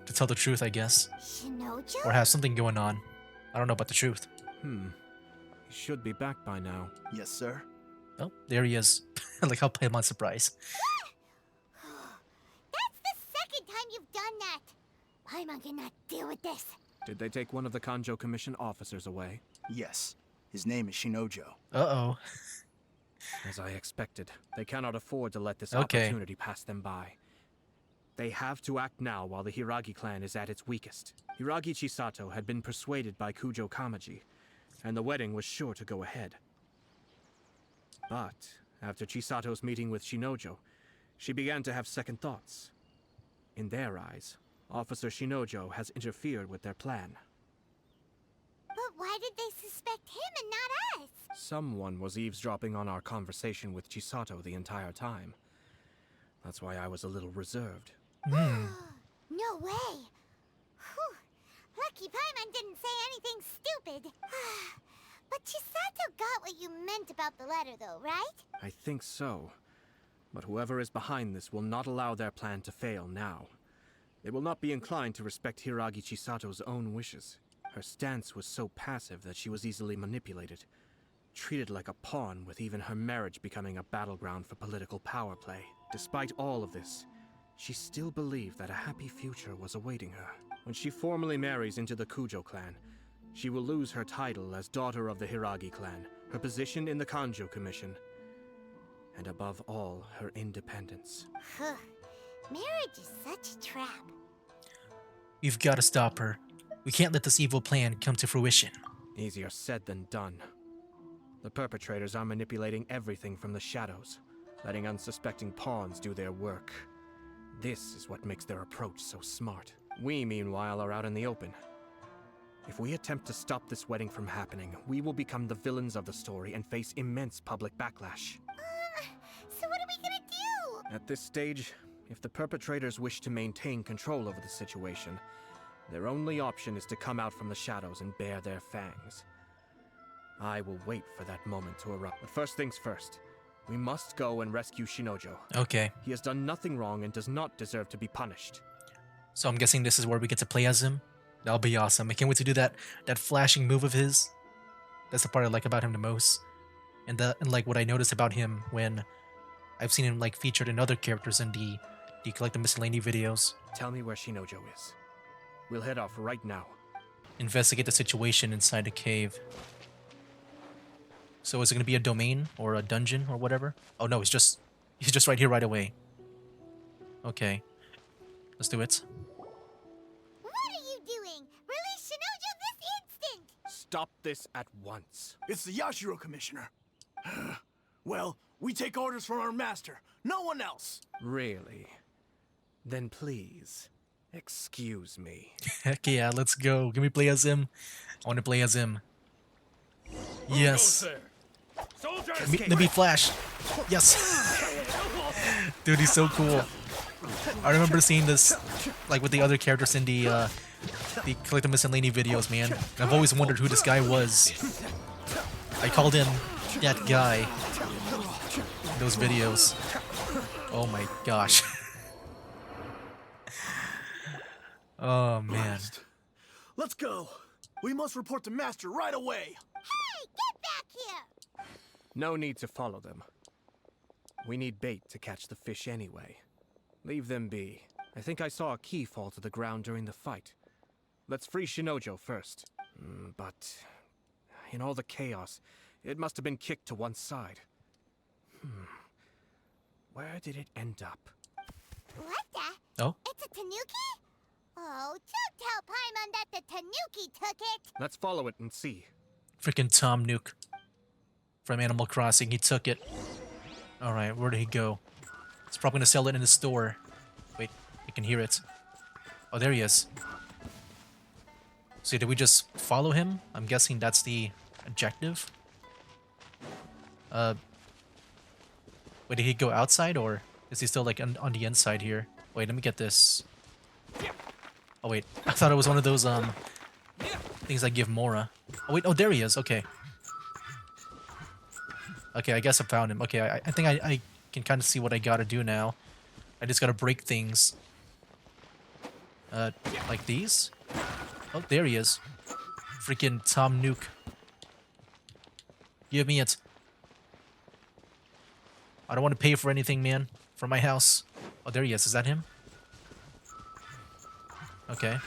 to tell the truth, I guess. Shinojo? Or has something going on. I don't know about the truth. He should be back by now. Yes, sir. Oh, there he is. Like how Paimon's surprised. That's the second time you've done that. Paimon cannot deal with this. Did they take one of the Kanjo Commission officers away? Yes. His name is Shinojo. Uh-oh. As I expected, they cannot afford to let this opportunity pass them by. They have to act now while the Hiragi clan is at its weakest. Hiragi Chisato had been persuaded by Kujo Kamaji, and the wedding was sure to go ahead. But after Chisato's meeting with Shinojo, she began to have second thoughts. In their eyes, Officer Shinojo has interfered with their plan. But why did they suspect him and not us? Someone was eavesdropping on our conversation with Chisato the entire time. That's why I was a little reserved. No way. Whew. Lucky Paimon didn't say anything stupid. But Chisato got what you meant about the letter though, right? I think so. But whoever is behind this will not allow their plan to fail now. They will not be inclined to respect Hiragi Chisato's own wishes. Her stance was so passive that she was easily manipulated, treated like a pawn, with even her marriage becoming a battleground for political power play. Despite all of this, she still believed that a happy future was awaiting her. When she formally marries into the Kujo clan, she will lose her title as daughter of the Hiragi clan, her position in the Kanjo Commission, and above all, her independence. Marriage is such a trap. We've got to stop her. We can't let this evil plan come to fruition. Easier said than done. The perpetrators are manipulating everything from the shadows, letting unsuspecting pawns do their work. This is what makes their approach so smart. We, meanwhile, are out in the open. If we attempt to stop this wedding from happening, we will become the villains of the story and face immense public backlash. So what are we gonna do? At this stage, if the perpetrators wish to maintain control over the situation, their only option is to come out from the shadows and bare their fangs. I will wait for that moment to erupt. But first things first, we must go and rescue Shinojo. Okay. He has done nothing wrong and does not deserve to be punished. So I'm guessing this is where we get to play as him. That'll be awesome. I can't wait to do that flashing move of his. That's the part I like about him the most. And like what I noticed about him when I've seen him like featured in other characters in the Collect the Miscellany videos. Tell me where Shinojo is. We'll head off right now. investigate the situation inside the cave. So is it gonna be a domain or a dungeon or whatever? Oh no, he's just right here right away. Okay, let's do it. What are you doing? Release Shinojo this instant! Stop this at once. It's the Yashiro Commissioner. Well, we take orders from our master, no one else. Really? Then please, excuse me. Heck yeah, let's go. Can we play as him? I want to play as him. Yes. Let me flash. Yes. Dude, he's so cool. I remember seeing this like with the other characters in the Collect the Miscellany videos, man. I've always wondered who this guy was. I called him that guy in those videos. Oh my gosh. Oh man. Let's go. We must report the master right away. Hey, get back here! No need to follow them. We need bait to catch the fish anyway. Leave them be. I think I saw a key fall to the ground during the fight. Let's free Shinojo first. But in all the chaos, it must have been kicked to one side. Where did it end up? What the? Oh? It's a tanuki? Oh, don't tell Paimon that the tanuki took it! Let's follow it and see. Freaking Tom Nook from Animal Crossing. He took it. Alright, where did he go? He's probably gonna sell it in the store. Wait, I can hear it. Oh, there he is. So did we just follow him? I'm guessing that's the objective. Wait, did he go outside or is he still like on the inside here? Wait, let me get this. Oh wait, I thought it was one of those things I give Mora. Oh wait, oh there he is. Okay. Okay, I guess I found him. Okay, I think I can kind of see what I gotta do now. I just gotta break things. Like these? Oh, there he is. Freaking Tom Nook. Give me it. I don't want to pay for anything, man. For my house. Oh, there he is. Is that him? Okay.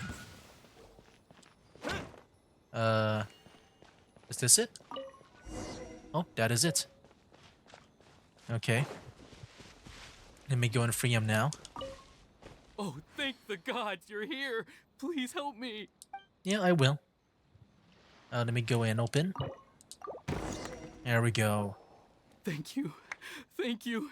Is this it? Oh, that is it. Okay. Let me go and free him now. Oh, thank the gods you're here. Please help me. Yeah, I will. Let me go in, open. There we go. Thank you. Thank you.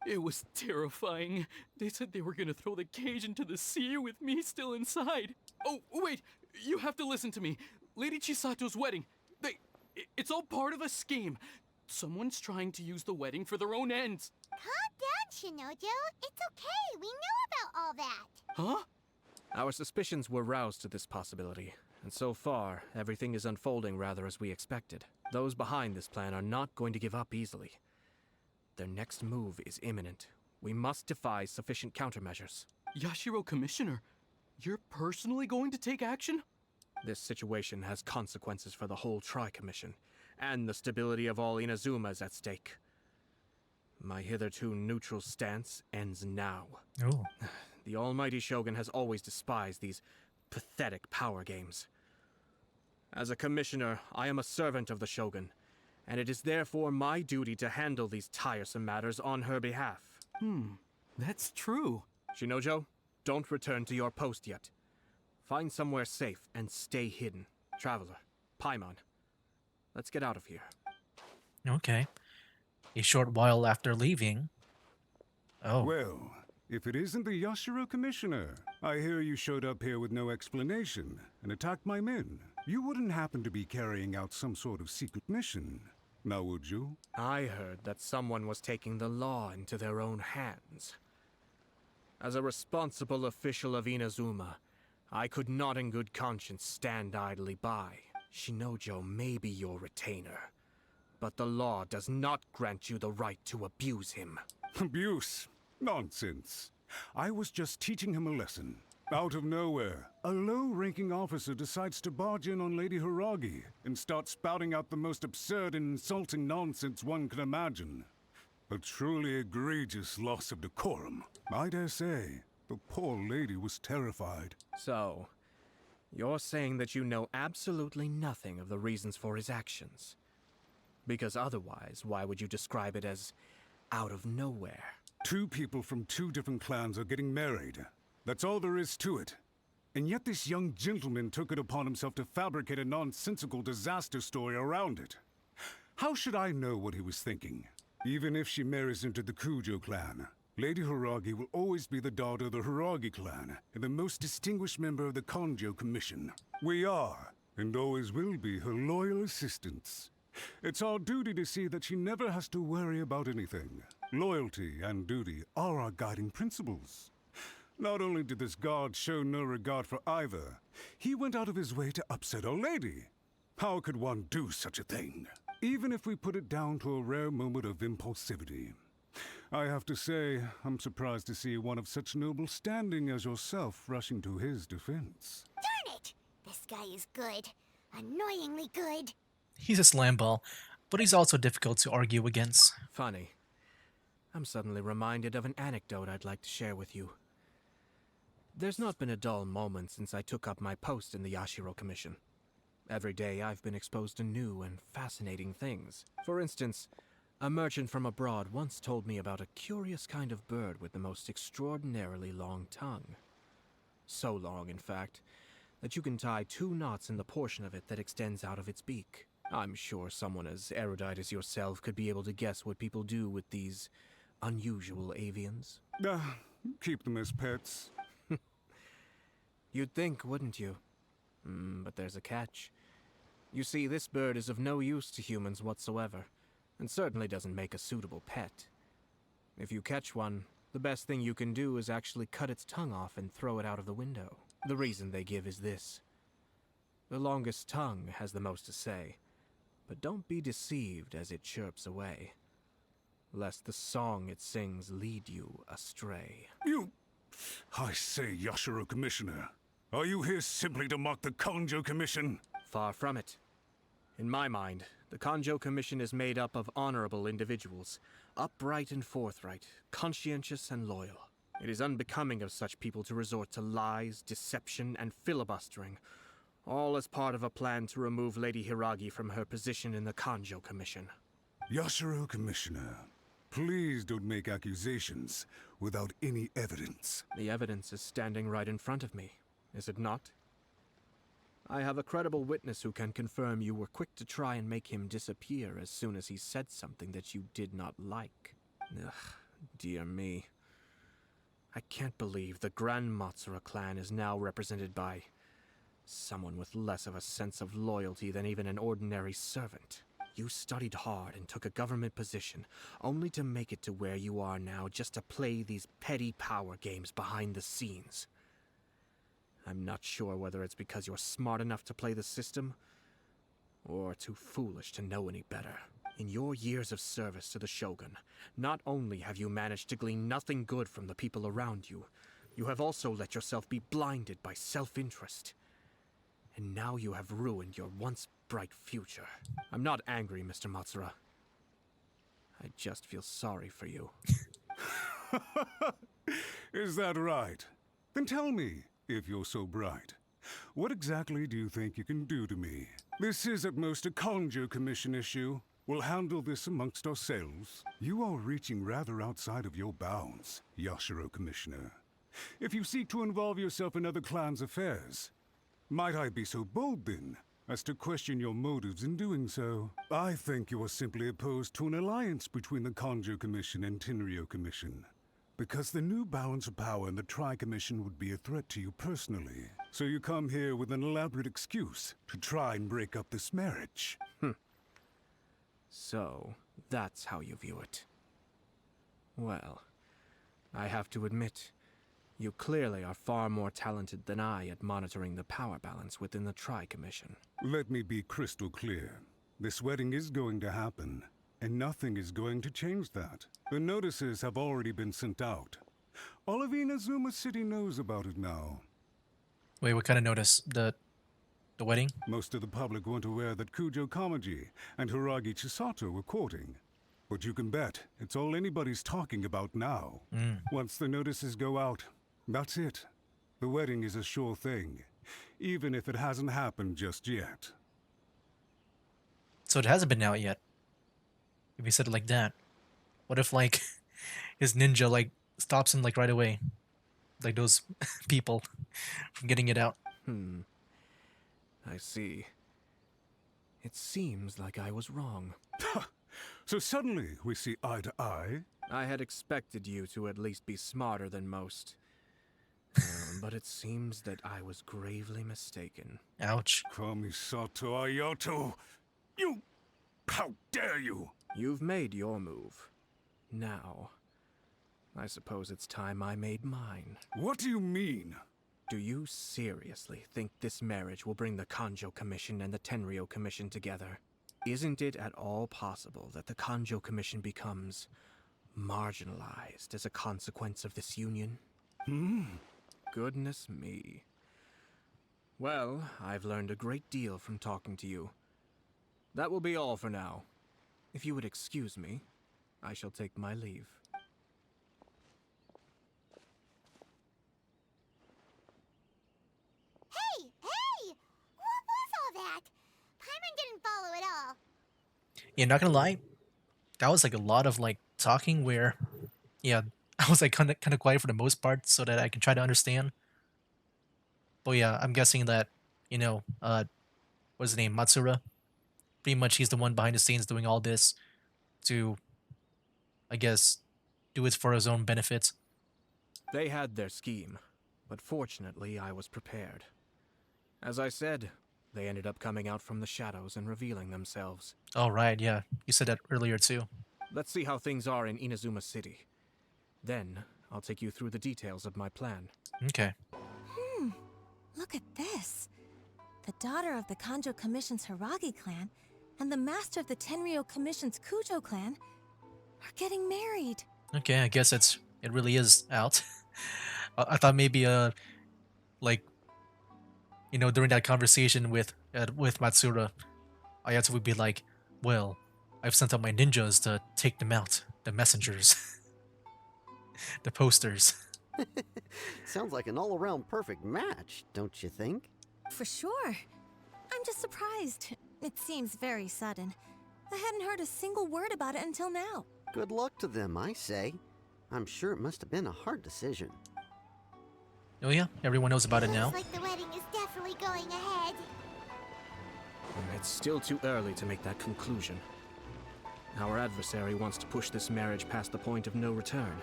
It was terrifying. They said they were gonna throw the cage into the sea with me still inside. Oh, wait. You have to listen to me. Lady Chisato's wedding. It's all part of a scheme. Someone's trying to use the wedding for their own ends. Calm down, Shinojo. It's okay. We know about all that. Huh? Our suspicions were roused to this possibility, and so far, everything is unfolding rather as we expected. Those behind this plan are not going to give up easily. Their next move is imminent. We must devise sufficient countermeasures. Yashiro Commissioner, you're personally going to take action? This situation has consequences for the whole Tri-Commission, and the stability of all Inazuma is at stake. My hitherto neutral stance ends now. Oh. The almighty Shogun has always despised these pathetic power games. As a commissioner, I am a servant of the Shogun, and it is therefore my duty to handle these tiresome matters on her behalf. That's true. Shinojo, don't return to your post yet. Find somewhere safe and stay hidden. Traveler, Paimon, let's get out of here. Okay. A short while after leaving. Oh. Well, if it isn't the Yashiro Commissioner, I hear you showed up here with no explanation and attacked my men. You wouldn't happen to be carrying out some sort of secret mission, now would you? I heard that someone was taking the law into their own hands. As a responsible official of Inazuma, I could not in good conscience stand idly by. Shinojo may be your retainer, but the law does not grant you the right to abuse him. Abuse? Nonsense. I was just teaching him a lesson. Out of nowhere, a low-ranking officer decides to barge in on Lady Hiragi and start spouting out the most absurd and insulting nonsense one can imagine. A truly egregious loss of decorum. I dare say, the poor lady was terrified. So, You're saying that you know absolutely nothing of the reasons for his actions. Because otherwise, why would you describe it as out of nowhere? Two people from two different clans are getting married. That's all there is to it. And yet this young gentleman took it upon himself to fabricate a nonsensical disaster story around it. How should I know what he was thinking? Even if she marries into the Kujo clan, Lady Hiragi will always be the daughter of the Hiragi clan and the most distinguished member of the Kanjo Commission. We are, and always will be, her loyal assistants. It's our duty to see that she never has to worry about anything. Loyalty and duty are our guiding principles. Not only did this guard show no regard for either, he went out of his way to upset our lady. How could one do such a thing? Even if we put it down to a rare moment of impulsivity. I have to say, I'm surprised to see one of such noble standing as yourself rushing to his defense. Darn it! This guy is good. Annoyingly good. He's a slam ball, but he's also difficult to argue against. Funny. I'm suddenly reminded of an anecdote I'd like to share with you. There's not been a dull moment since I took up my post in the Yashiro Commission. Every day I've been exposed to new and fascinating things. For instance, a merchant from abroad once told me about a curious kind of bird with the most extraordinarily long tongue. So long, in fact, that you can tie 2 knots in the portion of it that extends out of its beak. I'm sure someone as erudite as yourself could be able to guess what people do with these unusual avians. Keep them as pets. You'd think, wouldn't you? But there's a catch. You see, this bird is of no use to humans whatsoever, and certainly doesn't make a suitable pet. If you catch one, the best thing you can do is actually cut its tongue off and throw it out of the window. The reason they give is this. The longest tongue has the most to say, but don't be deceived as it chirps away, lest the song it sings lead you astray. I say, Yashiro Commissioner, are you here simply to mock the Kanjo Commission? Far from it. In my mind, the Kanjo Commission is made up of honorable individuals, upright and forthright, conscientious and loyal. It is unbecoming of such people to resort to lies, deception, and filibustering, all as part of a plan to remove Lady Hiragi from her position in the Kanjo Commission. Yashiro Commissioner, please don't make accusations without any evidence. The evidence is standing right in front of me, is it not? I have a credible witness who can confirm you were quick to try and make him disappear as soon as he said something that you did not like. Ugh, dear me. I can't believe the Grand Matsura clan is now represented by someone with less of a sense of loyalty than even an ordinary servant. You studied hard and took a government position, only to make it to where you are now just to play these petty power games behind the scenes. I'm not sure whether it's because you're smart enough to play the system, or too foolish to know any better. In your years of service to the Shogun, not only have you managed to glean nothing good from the people around you, you have also let yourself be blinded by self-interest. And now you have ruined your once bright future. I'm not angry, Mr. Matsura. I just feel sorry for you. Is that right? Then tell me, if you're so bright, what exactly do you think you can do to me? This is at most a Kanjo Commission issue. We'll handle this amongst ourselves. You are reaching rather outside of your bounds, Yashiro Commissioner. If you seek to involve yourself in other clans' affairs, might I be so bold then, as to question your motives in doing so? I think you are simply opposed to an alliance between the Kanjo Commission and Tenryo Commission, because the new balance of power in the Tri-Commission would be a threat to you personally. So you come here with an elaborate excuse to try and break up this marriage. So, that's how you view it. Well, I have to admit, you clearly are far more talented than I at monitoring the power balance within the Tri-Commission. Let me be crystal clear. This wedding is going to happen, and nothing is going to change that. The notices have already been sent out. All of Inazuma City knows about it now. Wait, what kind of notice? The wedding? Most of the public weren't aware that Kujo Kamaji and Hiragi Chisato were courting. But you can bet it's all anybody's talking about now. Once the notices go out, that's it. The wedding is a sure thing. even if it hasn't happened just yet. So it hasn't been out yet. If you said it like that. What if, like, his ninja, like, stops him, like, right away? Like those people from getting it out. I see. It seems like I was wrong. So suddenly we see eye to eye? I had expected you to at least be smarter than most. But it seems that I was gravely mistaken. Ouch. Kamisato Ayato! You... How dare you! You've made your move. Now, I suppose it's time I made mine. What do you mean? Do you seriously think this marriage will bring the Kanjo Commission and the Tenryo Commission together? Isn't it at all possible that the Kanjo Commission becomes marginalized as a consequence of this union? Goodness me. Well, I've learned a great deal from talking to you. That will be all for now. If you would excuse me, I shall take my leave. Hey! What was all that? Paimon didn't follow at all. Yeah, not gonna lie, that was like a lot of like talking where, yeah, I was like kind of quiet for the most part so that I can try to understand. But yeah, I'm guessing that, you know, what's his name, Matsura? Pretty much he's the one behind the scenes doing all this to, I guess, do it for his own benefit. They had their scheme, but fortunately I was prepared. As I said, they ended up coming out from the shadows and revealing themselves. Oh, right, yeah. You said that earlier too. Let's see how things are in Inazuma City. Then, I'll take you through the details of my plan. Okay. Look at this. The daughter of the Kanjo Commission's Hiragi clan and the master of the Tenryo Commission's Kujo clan are getting married. Okay, I guess it really is out. I thought maybe like, you know, during that conversation with Matsura, Ayato would be like, well, I've sent out my ninjas to take them out, the messengers, the posters. Sounds like an all-around perfect match, don't you think? For sure. I'm just surprised. It seems very sudden. I hadn't heard a single word about it until now. Good luck to them, I say. I'm sure it must have been a hard decision. Oh yeah, everyone knows about it now. Looks like the wedding is definitely going ahead. It's still too early to make that conclusion. Our adversary wants to push this marriage past the point of no return.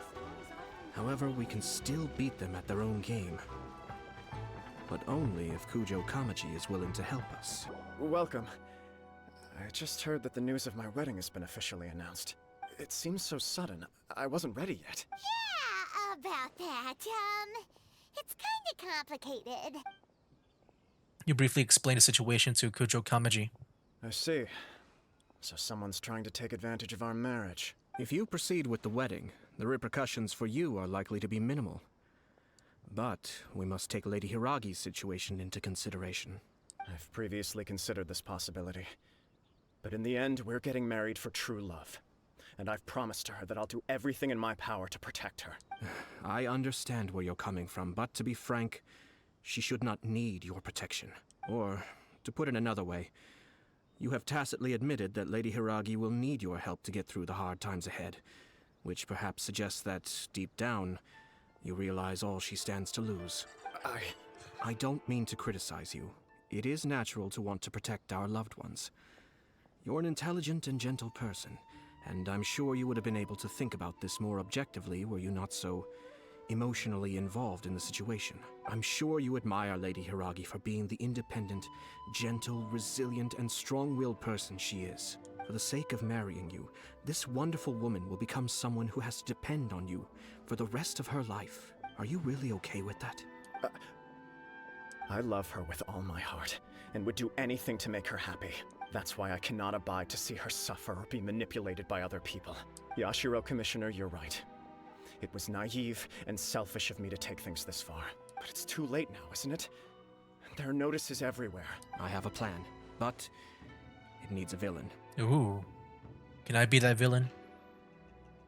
However, we can still beat them at their own game. But only if Kujo Kamaji is willing to help us. Welcome. I just heard that the news of my wedding has been officially announced. It seems so sudden. I wasn't ready yet. Yeah, about that. It's kinda complicated. You briefly explained the situation to Kujo Kamaji. I see. So someone's trying to take advantage of our marriage. If you proceed with the wedding, the repercussions for you are likely to be minimal. But we must take Lady Hiragi's situation into consideration. I've previously considered this possibility. But in the end, we're getting married for true love. And I've promised her that I'll do everything in my power to protect her. I understand where you're coming from, but to be frank, she should not need your protection. Or, to put it another way, you have tacitly admitted that Lady Hiragi will need your help to get through the hard times ahead, which perhaps suggests that, deep down, you realize all she stands to lose. I don't mean to criticize you. It is natural to want to protect our loved ones. You're an intelligent and gentle person, and I'm sure you would have been able to think about this more objectively were you not so emotionally involved in the situation. I'm sure you admire Lady Hiragi for being the independent, gentle, resilient, and strong-willed person she is. For the sake of marrying you, this wonderful woman will become someone who has to depend on you for the rest of her life. Are you really okay with that? I love her with all my heart, and would do anything to make her happy. That's why I cannot abide to see her suffer or be manipulated by other people. Yashiro, Commissioner, you're right. It was naive and selfish of me to take things this far. But it's too late now, isn't it? There are notices everywhere. I have a plan, but it needs a villain. Ooh. Can I be that villain?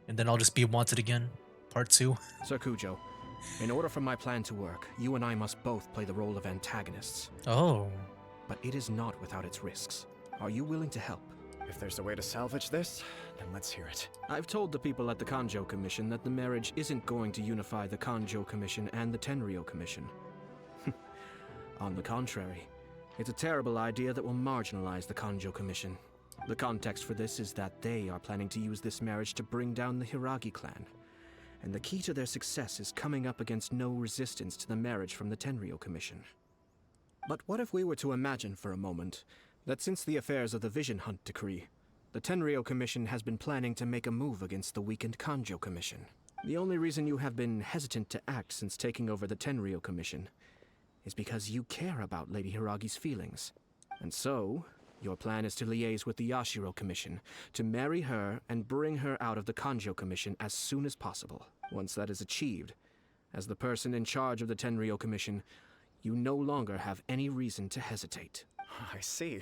And then I'll just be wanted again? Part 2? Sir Kujo, In order for my plan to work, you and I must both play the role of antagonists. Oh. But it is not without its risks. Are you willing to help? If there's a way to salvage this, then let's hear it. I've told the people at the Kanjo Commission that the marriage isn't going to unify the Kanjo Commission and the Tenryou Commission. On the contrary, it's a terrible idea that will marginalize the Kanjo Commission. The context for this is that they are planning to use this marriage to bring down the Hiragi clan. And the key to their success is coming up against no resistance to the marriage from the Tenryou Commission. But what if we were to imagine for a moment that since the affairs of the Vision Hunt decree, the Tenryou Commission has been planning to make a move against the weakened Kanjo Commission? The only reason you have been hesitant to act since taking over the Tenryou Commission is because you care about Lady Hiragi's feelings. And so, your plan is to liaise with the Yashiro Commission, to marry her and bring her out of the Kanjo Commission as soon as possible. Once that is achieved, as the person in charge of the Tenryou Commission, you no longer have any reason to hesitate. I see.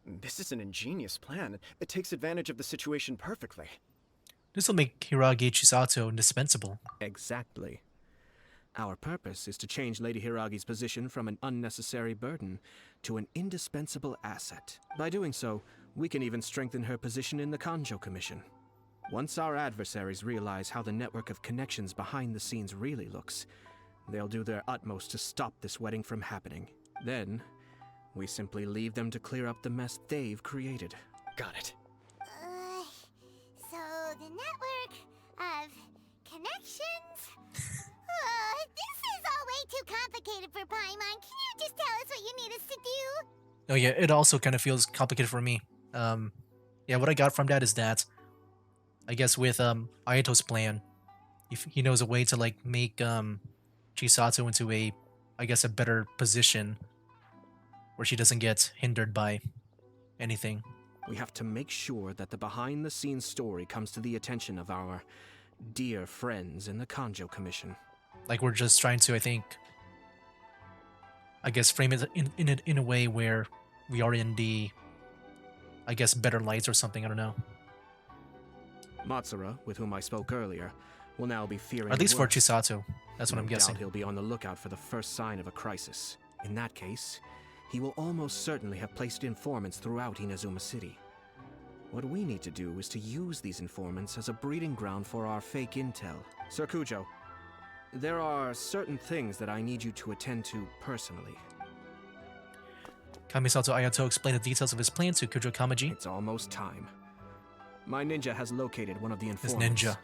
This is an ingenious plan. It takes advantage of the situation perfectly. This will make Hiragi Chisato indispensable. Exactly. Our purpose is to change Lady Hiragi's position from an unnecessary burden to an indispensable asset. By doing so, we can even strengthen her position in the Kanjo Commission. Once our adversaries realize how the network of connections behind the scenes really looks, they'll do their utmost to stop this wedding from happening. Then, we simply leave them to clear up the mess they've created. Got it. So the network of connections? This is all way too complicated for Paimon. Can you just tell us what you need us to do? Oh yeah, it also kind of feels complicated for me. Yeah, what I got from that is that, I guess with Ayato's plan, if he knows a way to like make Chisato into a, I guess, a better position where she doesn't get hindered by anything. We have to make sure that the behind-the-scenes story comes to the attention of our dear friends in the Kanjo Commission. Like we're just trying to, I think, I guess frame it in a way where we are in the, I guess, better lights or something. I don't know. Matsura, with whom I spoke earlier, will now be fearing. Or at least the for worst. Chisato. That's what I'm guessing. Doubt he'll be on the lookout for the first sign of a crisis. In that case, he will almost certainly have placed informants throughout Inazuma City. What we need to do is to use these informants as a breeding ground for our fake intel. Sir Kujo, there are certain things that I need you to attend to personally. Kamisato Ayato explained the details of his plan to Kujo Kamaji. It's almost time. My ninja has located one of the His informants. ninja.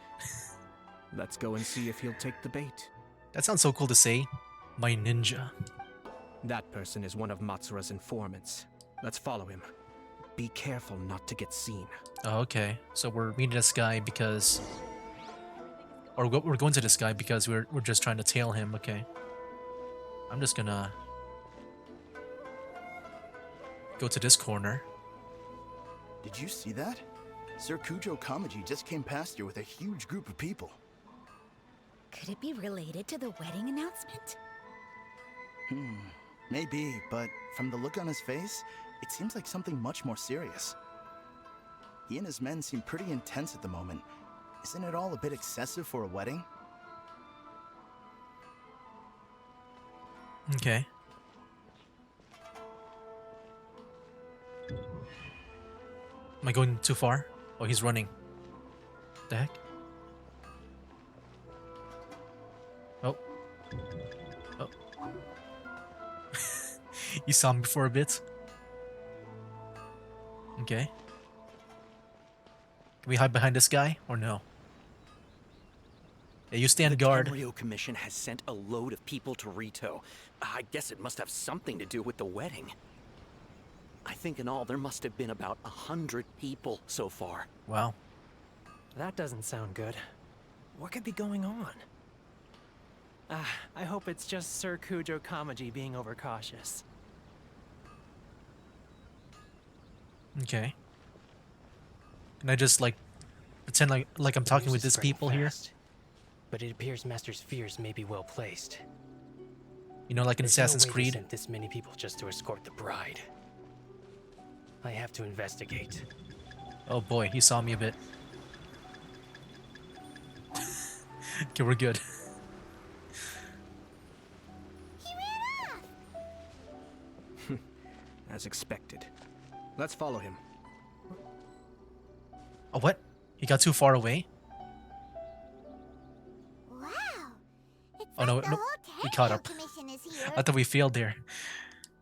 Let's go and see if he'll take the bait. That sounds so cool to say. My ninja. That person is one of Matsura's informants. Let's follow him. Be careful not to get seen. Oh, okay. So we're meeting this guy because... Or we're going to this guy because we're just trying to tail him. Okay. I'm just gonna... go to this corner. Did you see that? Sir Kujo Kamaji just came past here with a huge group of people. Could it be related to the wedding announcement? Maybe, but from the look on his face, it seems like something much more serious. He and his men seem pretty intense at the moment. Isn't it all a bit excessive for a wedding? Okay. Am I going too far? Oh, he's running. The heck? Oh. Oh. You saw me for a bit. Okay. Can we hide behind this guy or no? Yeah, you stand guard. The Tenryou Commission has sent a load of people to Rito. I guess it must have something to do with the wedding. I think in all there must have been about 100 people so far. Wow. That doesn't sound good. What could be going on? I hope it's just Sir Kujo Kamaji being overcautious. Okay. Can I just like pretend like I'm talking with these people here? But it appears Master's fears may be well placed. You know, like in Assassin's There's no way they Creed. sent this many people just to escort the bride. I have to investigate. Oh boy, he saw me a bit. Okay, we're good. as expected. Let's follow him. Oh, what? He got too far away? Wow. It's Oh, no, like the no. whole We caught Tenryo up. Commission is here. I thought we failed there.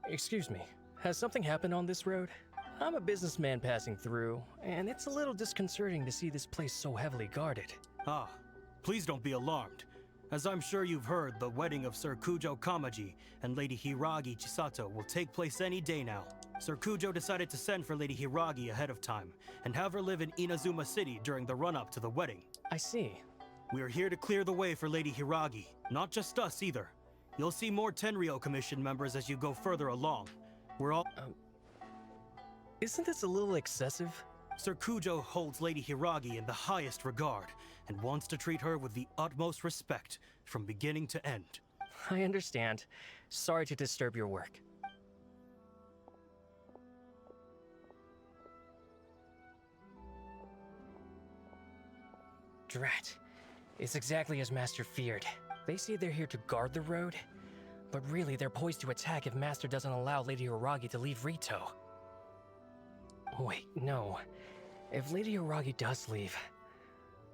Excuse me, has something happened on this road? I'm a businessman passing through, and it's a little disconcerting to see this place so heavily guarded. Ah, please don't be alarmed. As I'm sure you've heard, the wedding of Sir Kujo Kamaji and Lady Hiragi Chisato will take place any day now. Sir Kujo decided to send for Lady Hiragi ahead of time and have her live in Inazuma City during the run-up to the wedding. I see. We are here to clear the way for Lady Hiragi, not just us either. You'll see more Tenryo Commission members as you go further along. We're all... Isn't this a little excessive? Sir Kujo holds Lady Hiragi in the highest regard and wants to treat her with the utmost respect from beginning to end. I understand. Sorry to disturb your work. Drat. It's exactly as Master feared. They say they're here to guard the road, but really they're poised to attack if Master doesn't allow Lady Hiragi to leave Rito. Wait, no. If Lady Hiragi does leave,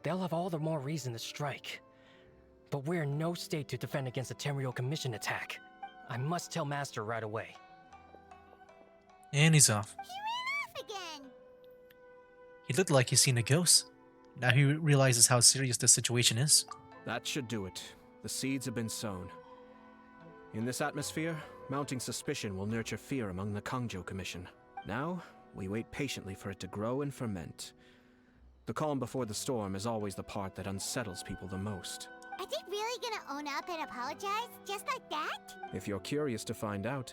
they'll have all the more reason to strike. But we're in no state to defend against a Tenryo Commission attack. I must tell Master right away. And he's off. He ran off again. He looked like he's seen a ghost. Now he realizes how serious the situation is. That should do it. The seeds have been sown. In this atmosphere, mounting suspicion will nurture fear among the Kangjo Commission. Now, we wait patiently for it to grow and ferment. The calm before the storm is always the part that unsettles people the most. Are they really gonna own up and apologize? Just like that? If you're curious to find out,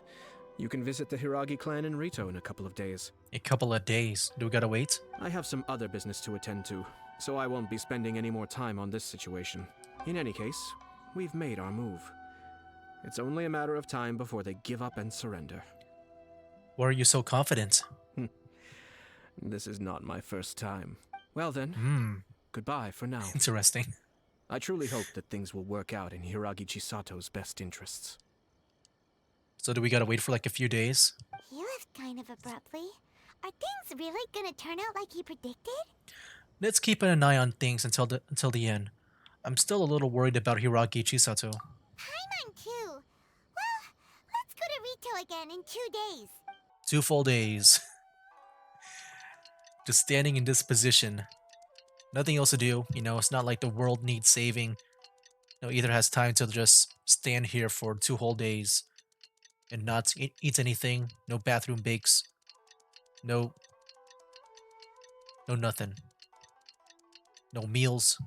you can visit the Hiragi clan in Rito in a couple of days. A couple of days. Do we gotta wait? I have some other business to attend to, so I won't be spending any more time on this situation. In any case, we've made our move. It's only a matter of time before they give up and surrender. Why are you so confident? This is not my first time. Well then, goodbye for now. Interesting. I truly hope that things will work out in Hiragi Chisato's best interests. So do we gotta wait for like a few days? He left kind of abruptly. Are things really gonna turn out like he predicted? Let's keep an eye on things until the end. I'm still a little worried about Hiragi Chisato. Paimon too. Well, let's go to Rito again in 2 days. 2 full days. Just standing in this position. Nothing else to do. You know, it's not like the world needs saving. No, either has time to just stand here for 2 whole days and not eat anything. No bathroom breaks. No nothing. No meals.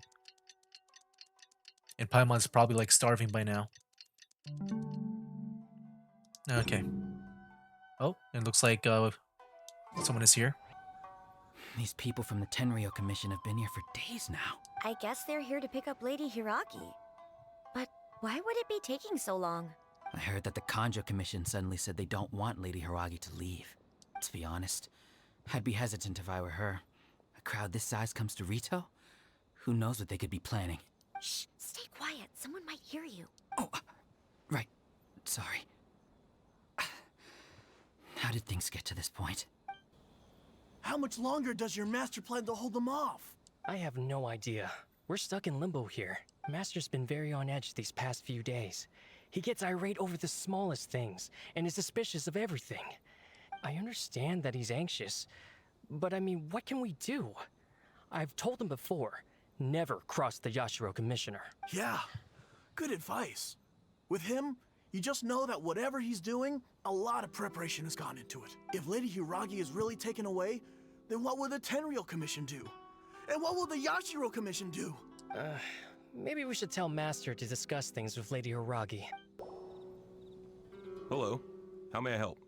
And Paimon's probably like starving by now. Okay. Oh, it looks like someone is here. These people from the Tenryo Commission have been here for days now. I guess they're here to pick up Lady Hiragi. But why would it be taking so long? I heard that the Kanjo Commission suddenly said they don't want Lady Hiragi to leave. To be honest, I'd be hesitant if I were her. A crowd this size comes to Rito? Who knows what they could be planning? Shh, stay quiet. Someone might hear you. Oh, right. Sorry. How did things get to this point? How much longer does your master plan to hold them off? I have no idea. We're stuck in limbo here. Master's been very on edge these past few days. He gets irate over the smallest things, and is suspicious of everything. I understand that he's anxious, but I mean, what can we do? I've told him before, never cross the Yashiro Commissioner. Yeah, good advice. With him, you just know that whatever he's doing, a lot of preparation has gone into it. If Lady Hiragi is really taken away, then what will the Tenryo Commission do? And what will the Yashiro Commission do? Maybe we should tell Master to discuss things with Lady Hiragi. Hello. How may I help?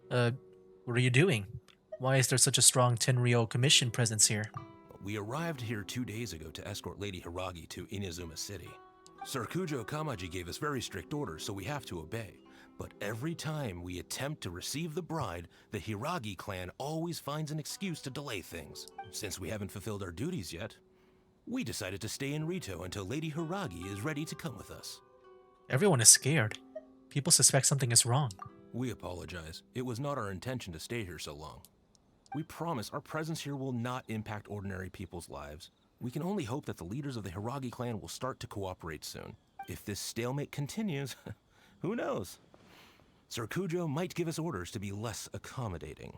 What are you doing? Why is there such a strong Tenryo Commission presence here? We arrived here 2 days ago to escort Lady Hiragi to Inazuma City. Sir Kujo Kamaji gave us very strict orders, so we have to obey. But every time we attempt to receive the bride, the Hiragi clan always finds an excuse to delay things. Since we haven't fulfilled our duties yet, we decided to stay in Rito until Lady Hiragi is ready to come with us. Everyone is scared. People suspect something is wrong. We apologize. It was not our intention to stay here so long. We promise our presence here will not impact ordinary people's lives. We can only hope that the leaders of the Hiragi clan will start to cooperate soon. If this stalemate continues, who knows? Sir Kujo might give us orders to be less accommodating.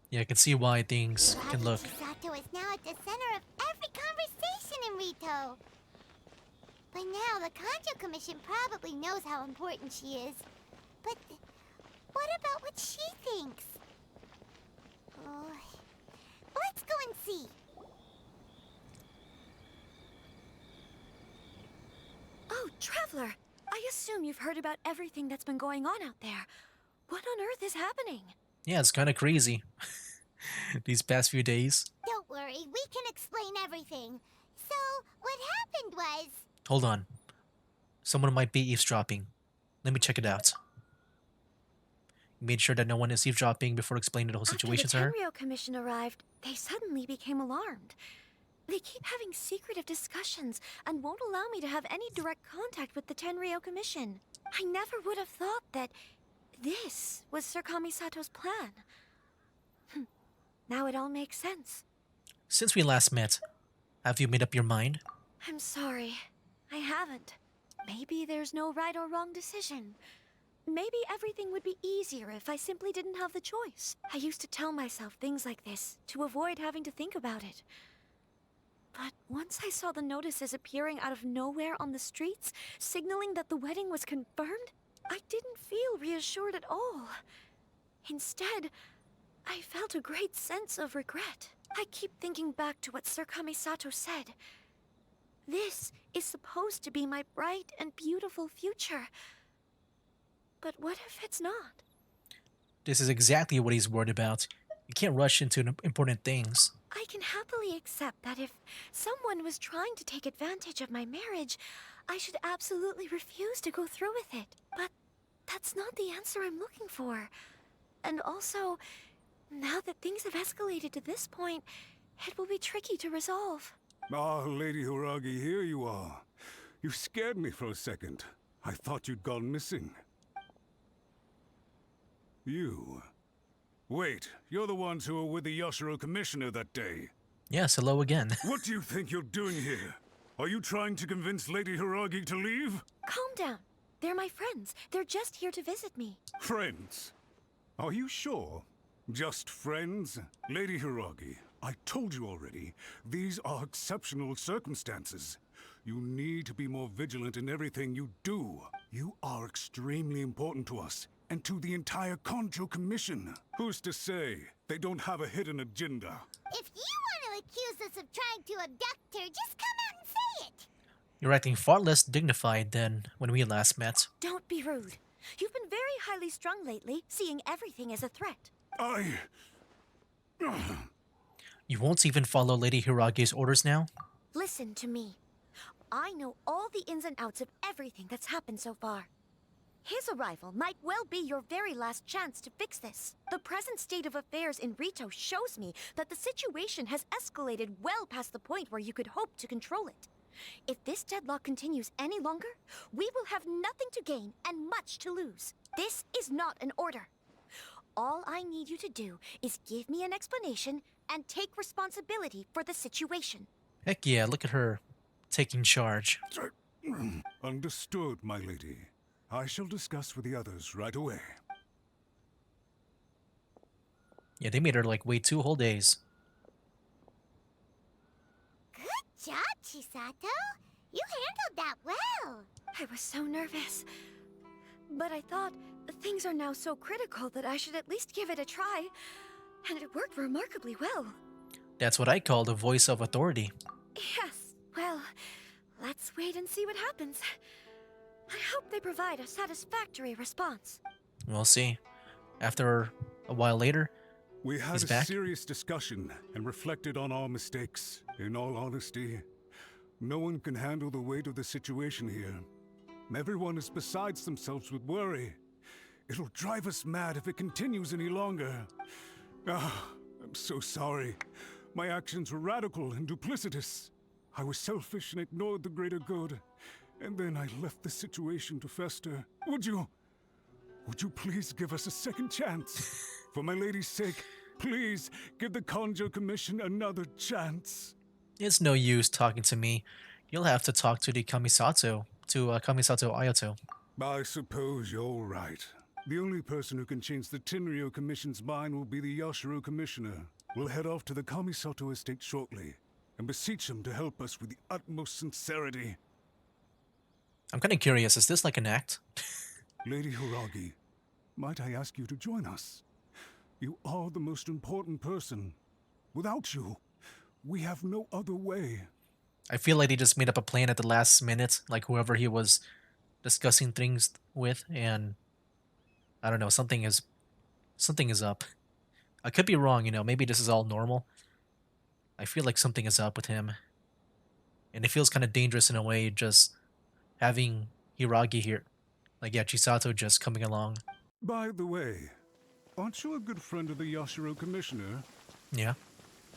Yeah, I can see why things can look. Chisato is now at the center of every conversation in Rito. By now, the Kanjo Commission probably knows how important she is. But what about what she thinks? Oh, let's go and see. Oh, Traveler! I assume you've heard about everything that's been going on out there. What on earth is happening? Yeah, it's kind of crazy. These past few days. Don't worry, we can explain everything. So, what happened was... Hold on. Someone might be eavesdropping. Let me check it out. You made sure that no one is eavesdropping before explaining the whole situation to her? After the Tenryou Commission arrived, they suddenly became alarmed. They keep having secretive discussions and won't allow me to have any direct contact with the Tenryou Commission. I never would have thought that this was Sir Kamisato's plan. Now it all makes sense. Since we last met, have you made up your mind? I'm sorry. I haven't. Maybe there's no right or wrong decision. Maybe everything would be easier if I simply didn't have the choice. I used to tell myself things like this to avoid having to think about it. But once I saw the notices appearing out of nowhere on the streets, signaling that the wedding was confirmed, I didn't feel reassured at all. Instead, I felt a great sense of regret. I keep thinking back to what Sir Kamisato said. This is supposed to be my bright and beautiful future. But what if it's not? This is exactly what he's worried about. You can't rush into important things. I can happily accept that if someone was trying to take advantage of my marriage, I should absolutely refuse to go through with it. But that's not the answer I'm looking for. And also, now that things have escalated to this point, it will be tricky to resolve. Ah, Lady Hiragi, here you are. You scared me for a second. I thought you'd gone missing. You... Wait, you're the ones who were with the Yoshiro Commissioner that day. Yes, hello again. What do you think you're doing here? Are you trying to convince Lady Hiragi to leave? Calm down. They're my friends. They're just here to visit me. Friends? Are you sure? Just friends? Lady Hiragi, I told you already, these are exceptional circumstances. You need to be more vigilant in everything you do. You are extremely important to us, and to the entire Kanjo Commission. Who's to say they don't have a hidden agenda? If you want to accuse us of trying to abduct her, just come out and say it! You're acting far less dignified than when we last met. Don't be rude. You've been very highly strung lately, seeing everything as a threat. You won't even follow Lady Hiragi's orders now? Listen to me. I know all the ins and outs of everything that's happened so far. His arrival might well be your very last chance to fix this. The present state of affairs in Rito shows me that the situation has escalated well past the point where you could hope to control it. If this deadlock continues any longer, we will have nothing to gain and much to lose. This is not an order. All I need you to do is give me an explanation and take responsibility for the situation. Heck yeah, look at her taking charge. Understood, my lady. I shall discuss with the others right away. Yeah, they made her like wait 2 whole days. Good job, Chisato. You handled that well. I was so nervous. But I thought things are now so critical that I should at least give it a try. And it worked remarkably well. That's what I call the voice of authority. Yes, well, let's wait and see what happens. I hope they provide a satisfactory response. We'll see. After a while later, we had he's a back. serious discussion and reflected on our mistakes. In all honesty, no one can handle the weight of the situation here. Everyone is besides themselves with worry. It'll drive us mad if it continues any longer. I'm so sorry. My actions were radical and duplicitous. I was selfish and ignored the greater good. And then I left the situation to fester. Would you would you please give us a second chance? For my lady's sake, please give the Kanjo Commission another chance. It's no use talking to me. You'll have to talk to the Kamisato, Kamisato Ayato. I suppose you're right. The only person who can change the Tenryo Commission's mind will be the Yashiro Commissioner. We'll head off to the Kamisato estate shortly and beseech him to help us with the utmost sincerity. I'm kind of curious, is this like an act? Lady Hiragi, might I ask you to join us? You are the most important person. Without you, we have no other way. I feel like he just made up a plan at the last minute, like whoever he was discussing things with, and I don't know, something is up. I could be wrong, maybe this is all normal. I feel like something is up with him. And it feels kind of dangerous in a way, just having Hiragi here. Like, yeah, Chisato just coming along. By the way, aren't you a good friend of the Yashiro Commissioner? Yeah.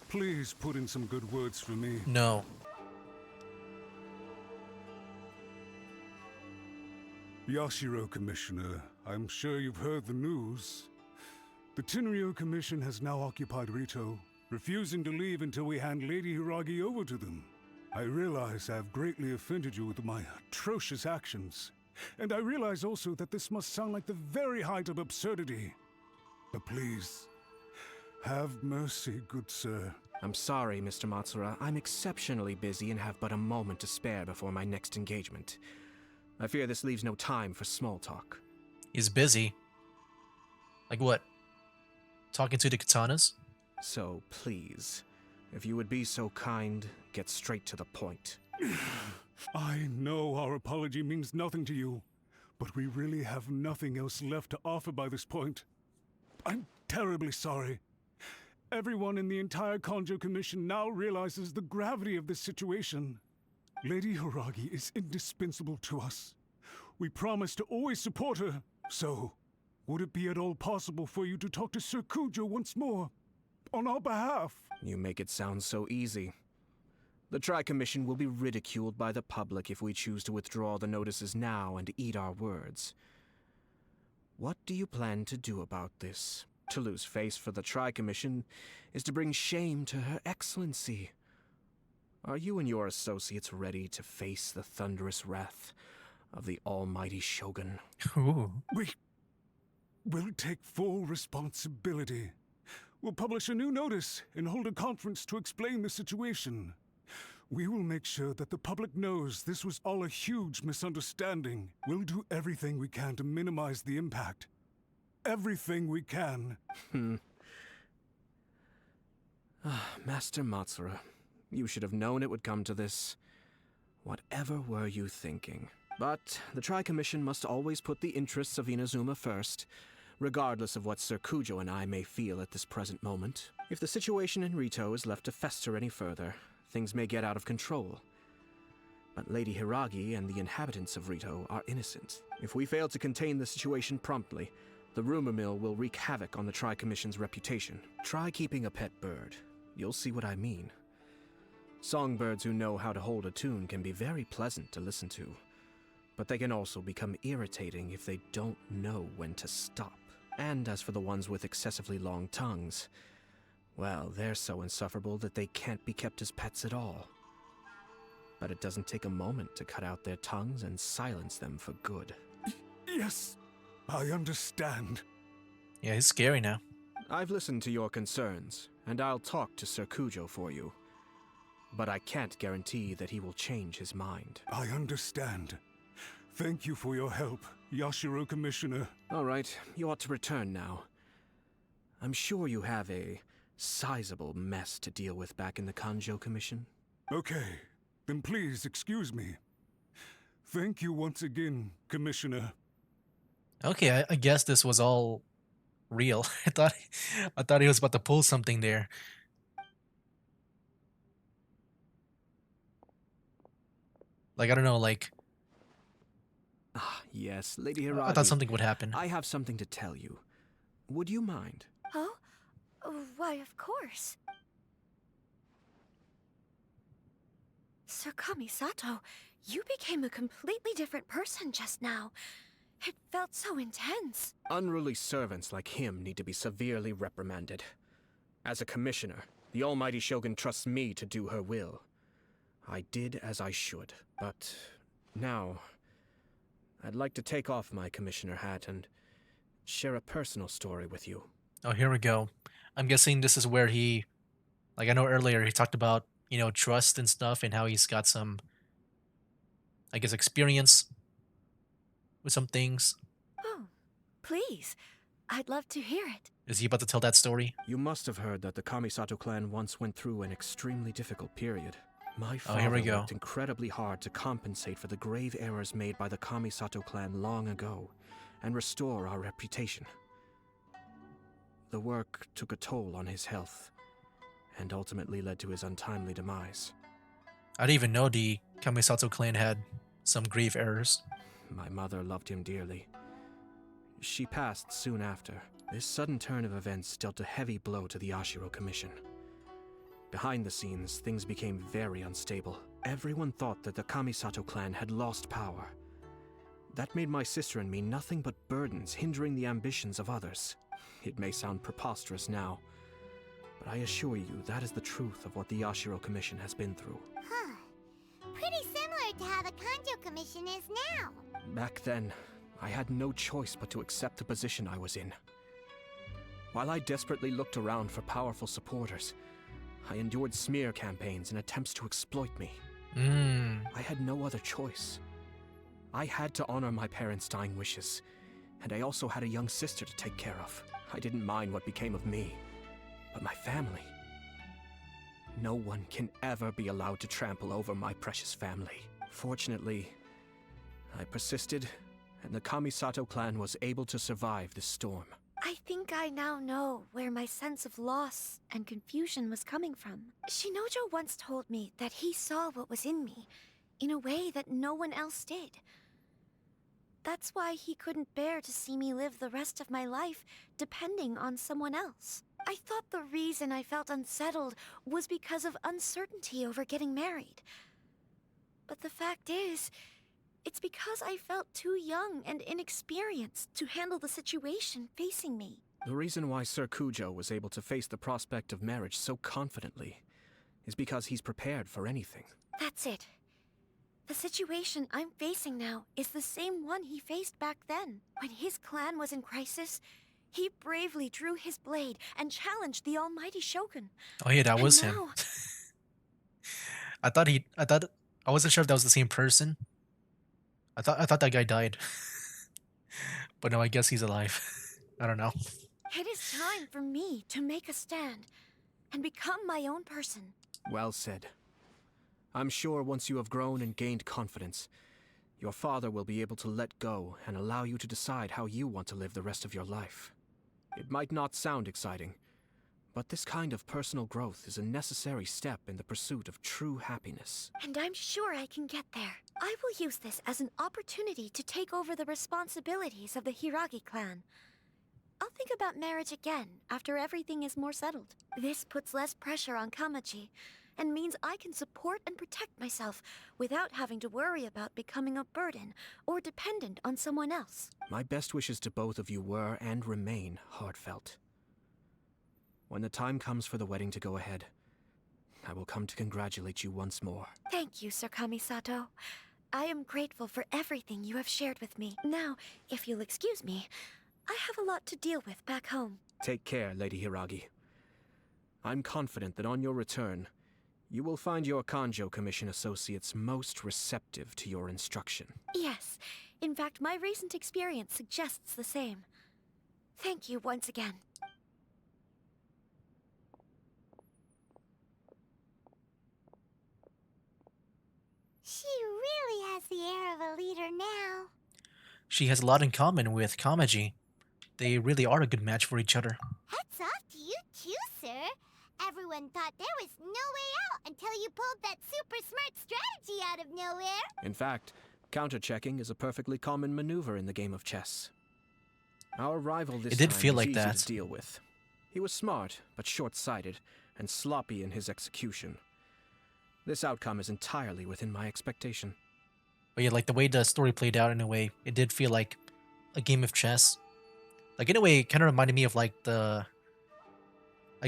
Please put in some good words for me. No. Yashiro Commissioner, I'm sure you've heard the news. The Tenryo Commission has now occupied Rito, refusing to leave until we hand Lady Hiragi over to them. I realize I have greatly offended you with my atrocious actions, and I realize also that this must sound like the very height of absurdity. But please, have mercy, good sir. I'm sorry, Mr. Matsura. I'm exceptionally busy and have but a moment to spare before my next engagement. I fear this leaves no time for small talk. He's busy. Like what? Talking to the katanas? So, please, if you would be so kind, get straight to the point. I know our apology means nothing to you, but we really have nothing else left to offer by this point. I'm terribly sorry. Everyone in the entire Kanjo Commission now realizes the gravity of this situation. Lady Hiragi is indispensable to us. We promise to always support her. So, would it be at all possible for you to talk to Sir Kujo once more? On our behalf? You make it sound so easy. The Tri-Commission will be ridiculed by the public if we choose to withdraw the notices now and eat our words. What do you plan to do about this? To lose face for the Tri-Commission is to bring shame to Her Excellency. Are you and your associates ready to face the thunderous wrath of the almighty Shogun? Ooh. We'll take full responsibility. We'll publish a new notice and hold a conference to explain the situation. We will make sure that the public knows this was all a huge misunderstanding. We'll do everything we can to minimize the impact. Everything we can. Master Matsura, you should have known it would come to this. Whatever were you thinking? But the Tri-Commission must always put the interests of Inazuma first, regardless of what Sir Kujo and I may feel at this present moment. If the situation in Rito is left to fester any further, things may get out of control. But Lady Hiragi and the inhabitants of Rito are innocent. If we fail to contain the situation promptly, the rumor mill will wreak havoc on the Tri-Commission's reputation. Try keeping a pet bird. You'll see what I mean. Songbirds who know how to hold a tune can be very pleasant to listen to, but they can also become irritating if they don't know when to stop. And as for the ones with excessively long tongues, well, they're so insufferable that they can't be kept as pets at all. But it doesn't take a moment to cut out their tongues and silence them for good. Yes, I understand. Yeah, he's scary now. I've listened to your concerns, and I'll talk to Sir Kujo for you. But I can't guarantee that he will change his mind. I understand. Thank you for your help, Yashiro Commissioner. All right, you ought to return now. I'm sure you have a sizable mess to deal with back in the Kanjo Commission. Okay, then please excuse me. Thank you once again, Commissioner. Okay, I guess this was all real. I thought he was about to pull something there. Like, I don't know, like... Ah, yes, Lady Hiragi. I thought something would happen. I have something to tell you. Would you mind? Oh? Why, of course. Sir Kamisato, you became a completely different person just now. It felt so intense. Unruly servants like him need to be severely reprimanded. As a commissioner, the almighty Shogun trusts me to do her will. I did as I should, but now I'd like to take off my commissioner hat and share a personal story with you. Oh, here we go. I'm guessing this is where he, like I know earlier he talked about, trust and stuff and how he's got some, I guess, experience with some things. Oh, please. I'd love to hear it. Is he about to tell that story? You must have heard that the Kamisato clan once went through an extremely difficult period. My Oh, here we father go. worked incredibly hard to compensate for the grave errors made by the Kamisato clan long ago and restore our reputation. The work took a toll on his health and ultimately led to his untimely demise. I didn't even know the Kamisato clan had some grave errors. My mother loved him dearly. She passed soon after. This sudden turn of events dealt a heavy blow to the Ashiro Commission. Behind the scenes, things became very unstable. Everyone thought that the Kamisato clan had lost power. That made my sister and me nothing but burdens, hindering the ambitions of others. It may sound preposterous now, but I assure you that is the truth of what the Ashiro Commission has been through. Huh. Pretty similar to how the Kanjo Commission is now. Back then, I had no choice but to accept the position I was in. While I desperately looked around for powerful supporters, I endured smear campaigns and attempts to exploit me. I had no other choice. I had to honor my parents' dying wishes, and I also had a young sister to take care of. I didn't mind what became of me, but my family. No one can ever be allowed to trample over my precious family. Fortunately, I persisted, and the Kamisato clan was able to survive this storm. I think I now know where my sense of loss and confusion was coming from. Shinojo once told me that he saw what was in me in a way that no one else did. That's why he couldn't bear to see me live the rest of my life depending on someone else. I thought the reason I felt unsettled was because of uncertainty over getting married. But the fact is, it's because I felt too young and inexperienced to handle the situation facing me. The reason why Sir Kujo was able to face the prospect of marriage so confidently is because he's prepared for anything. That's it. The situation I'm facing now is the same one he faced back then. When his clan was in crisis, he bravely drew his blade and challenged the almighty Shogun. Oh yeah, that And was now- him. I wasn't sure if that was the same person. I thought that guy died. But no, I guess he's alive. I don't know. It is time for me to make a stand and become my own person. Well said. I'm sure once you have grown and gained confidence, your father will be able to let go and allow you to decide how you want to live the rest of your life. It might not sound exciting, but this kind of personal growth is a necessary step in the pursuit of true happiness. And I'm sure I can get there. I will use this as an opportunity to take over the responsibilities of the Hiragi clan. I'll think about marriage again after everything is more settled. This puts less pressure on Kamaji, and means I can support and protect myself without having to worry about becoming a burden or dependent on someone else. My best wishes to both of you were and remain heartfelt. When the time comes for the wedding to go ahead, I will come to congratulate you once more. Thank you, Sir Kamisato. I am grateful for everything you have shared with me. Now, if you'll excuse me, I have a lot to deal with back home. Take care, Lady Hiragi. I'm confident that on your return, you will find your Kanjo Commission associates most receptive to your instruction. Yes, in fact, my recent experience suggests the same. Thank you once again. She really has the air of a leader now. She has a lot in common with Kamaji. They really are a good match for each other. Hats off to you too, sir. Everyone thought there was no way out until you pulled that super smart strategy out of nowhere. In fact, counter-checking is a perfectly common maneuver in the game of chess. Our rival this It did time feel was like easy that. to deal with. He was smart, but short-sighted, and sloppy in his execution. This outcome is entirely within my expectation. But yeah, like the way the story played out in a way, it did feel like a game of chess. Like in a way, it kind of reminded me of like I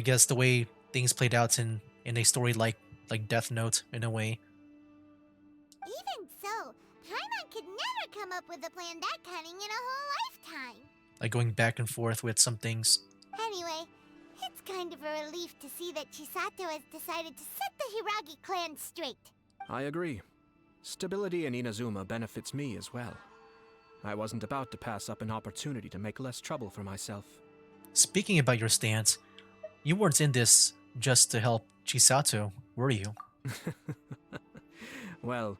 guess the way things played out in a story like Death Note in a way. Even so, Paimon could never come up with a plan that cunning in a whole lifetime. Like going back and forth with some things. Anyway, it's kind of a relief to see that Chisato has decided to set the Hiragi clan straight. I agree. Stability in Inazuma benefits me as well. I wasn't about to pass up an opportunity to make less trouble for myself. Speaking about your stance, you weren't in this just to help Chisato, were you? Well,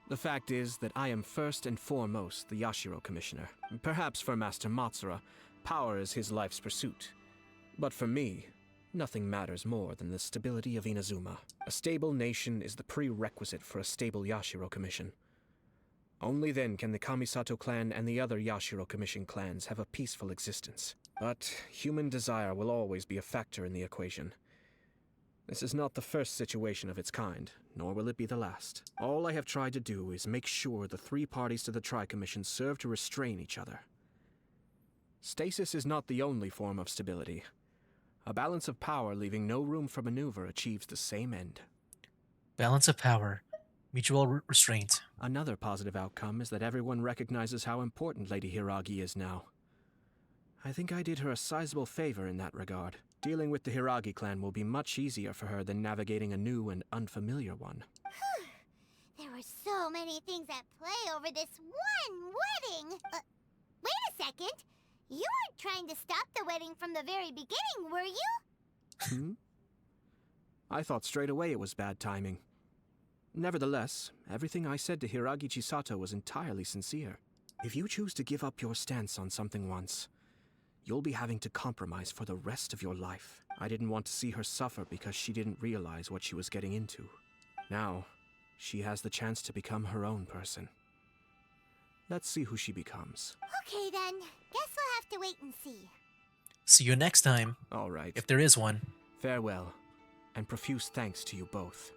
the fact is that I am first and foremost the Yashiro Commissioner. Perhaps for Master Matsura, power is his life's pursuit. But for me, nothing matters more than the stability of Inazuma. A stable nation is the prerequisite for a stable Yashiro Commission. Only then can the Kamisato clan and the other Yashiro Commission clans have a peaceful existence. But human desire will always be a factor in the equation. This is not the first situation of its kind, nor will it be the last. All I have tried to do is make sure the three parties to the Tri-Commission serve to restrain each other. Stasis is not the only form of stability. A balance of power leaving no room for maneuver achieves the same end. Balance of power. Mutual restraint. Another positive outcome is that everyone recognizes how important Lady Hiragi is now. I think I did her a sizable favor in that regard. Dealing with the Hiragi clan will be much easier for her than navigating a new and unfamiliar one. There were so many things at play over this one wedding. Wait a second. You weren't trying to stop the wedding from the very beginning, were you? I thought straight away it was bad timing. Nevertheless, everything I said to Hiragi Chisato was entirely sincere. If you choose to give up your stance on something once, you'll be having to compromise for the rest of your life. I didn't want to see her suffer because she didn't realize what she was getting into. Now, she has the chance to become her own person. Let's see who she becomes. Okay then, guess we'll have to wait and see. See you next time. All right. If there is one. Farewell, and profuse thanks to you both.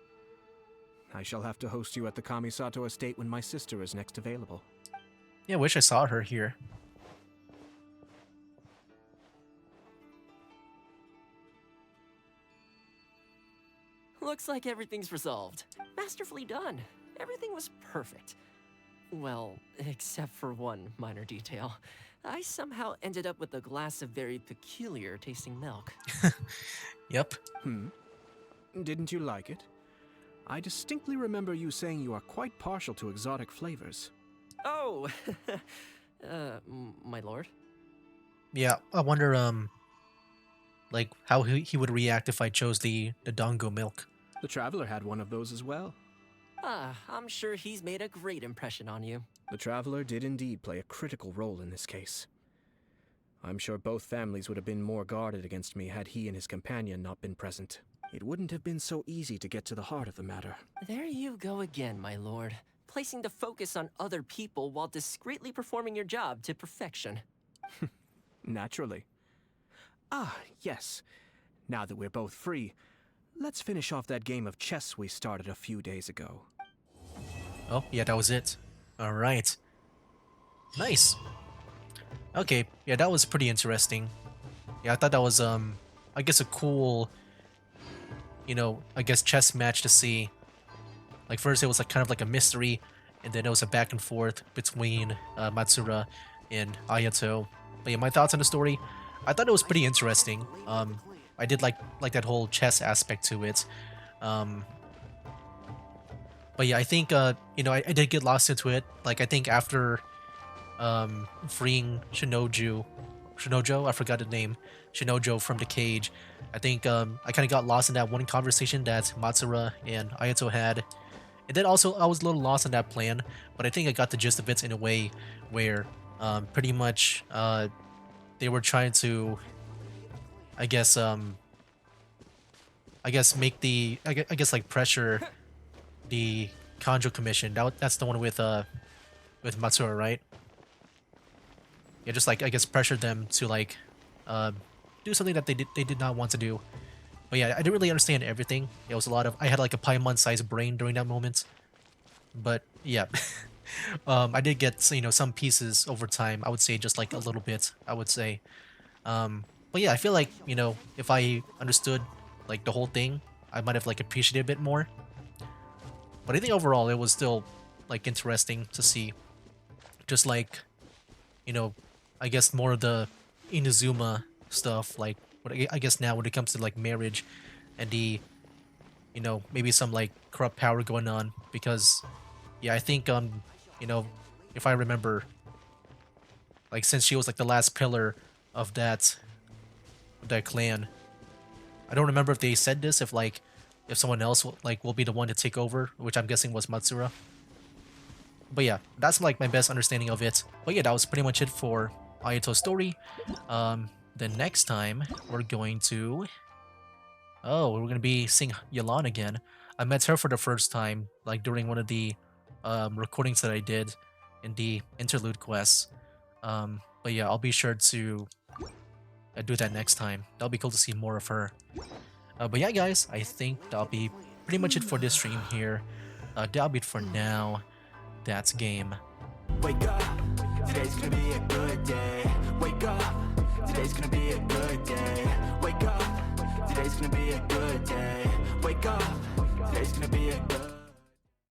I shall have to host you at the Kamisato estate when my sister is next available. Yeah, I wish I saw her here. Looks like everything's resolved. Masterfully done. Everything was perfect. Well, except for one minor detail. I somehow ended up with a glass of very peculiar tasting milk. Yep. Didn't you like it? I distinctly remember you saying you are quite partial to exotic flavors. Oh! My lord? Yeah, I wonder, like, how he would react if I chose the Dongo milk. The Traveler had one of those as well. I'm sure he's made a great impression on you. The Traveler did indeed play a critical role in this case. I'm sure both families would have been more guarded against me had he and his companion not been present. It wouldn't have been so easy to get to the heart of the matter. There you go again, my lord. Placing the focus on other people while discreetly performing your job to perfection. Naturally. Ah, yes. Now that we're both free, let's finish off that game of chess we started a few days ago. Oh, yeah, that was it. Alright. Nice. Okay, yeah, that was pretty interesting. Yeah, I thought that was, I guess a cool, you know, I guess chess match to see. Like, first it was like kind of like a mystery, and then it was a back and forth between Matsura and Ayato. But yeah, my thoughts on the story, I thought it was pretty interesting. I did like that whole chess aspect to it. But yeah, I think, you know, I did get lost into it. Like, I think after freeing Shinojo, I forgot the name, Shinojo from the cage, I think I kind of got lost in that one conversation that Matsura and Ayato had. And then also, I was a little lost in that plan, but I think I got the gist of it in a way where pretty much they were trying to, I guess make the, I guess like pressure the Kanjo Commission. That's the one with Matsura, right? Yeah, just like, I guess, pressure them to like do something that they did not want to do. But yeah, I didn't really understand everything. It was a lot of, I had like a Paimon-sized brain during that moment. But yeah, I did get some pieces over time. I would say just like a little bit. I would say, but yeah, I feel like if I understood like the whole thing, I might have like appreciated it a bit more. But I think overall it was still like interesting to see, just like you know, I guess more of the Inazuma stuff. Like what I guess now when it comes to like marriage and the maybe some like corrupt power going on because yeah, I think you know if I remember, like since she was like the last pillar of that clan, I don't remember if they said this, if someone else will be the one to take over, which I'm guessing was Matsura. But yeah, that's like my best understanding of it. But yeah, that was pretty much it for Ayato's story. The next time we're going to we're gonna be seeing Yalan again. I met her for the first time, like during one of the recordings that I did in the interlude quests. But yeah, I'll be sure to do that next time. That'll be cool to see more of her. But yeah, guys, I think that'll be pretty much it for this stream here. That'll be it for now. That's game. Wake up, today's gonna be a good day. Wake up, today's gonna be a good day. Wake up, today's gonna be a good day. Wake up, today's gonna be a good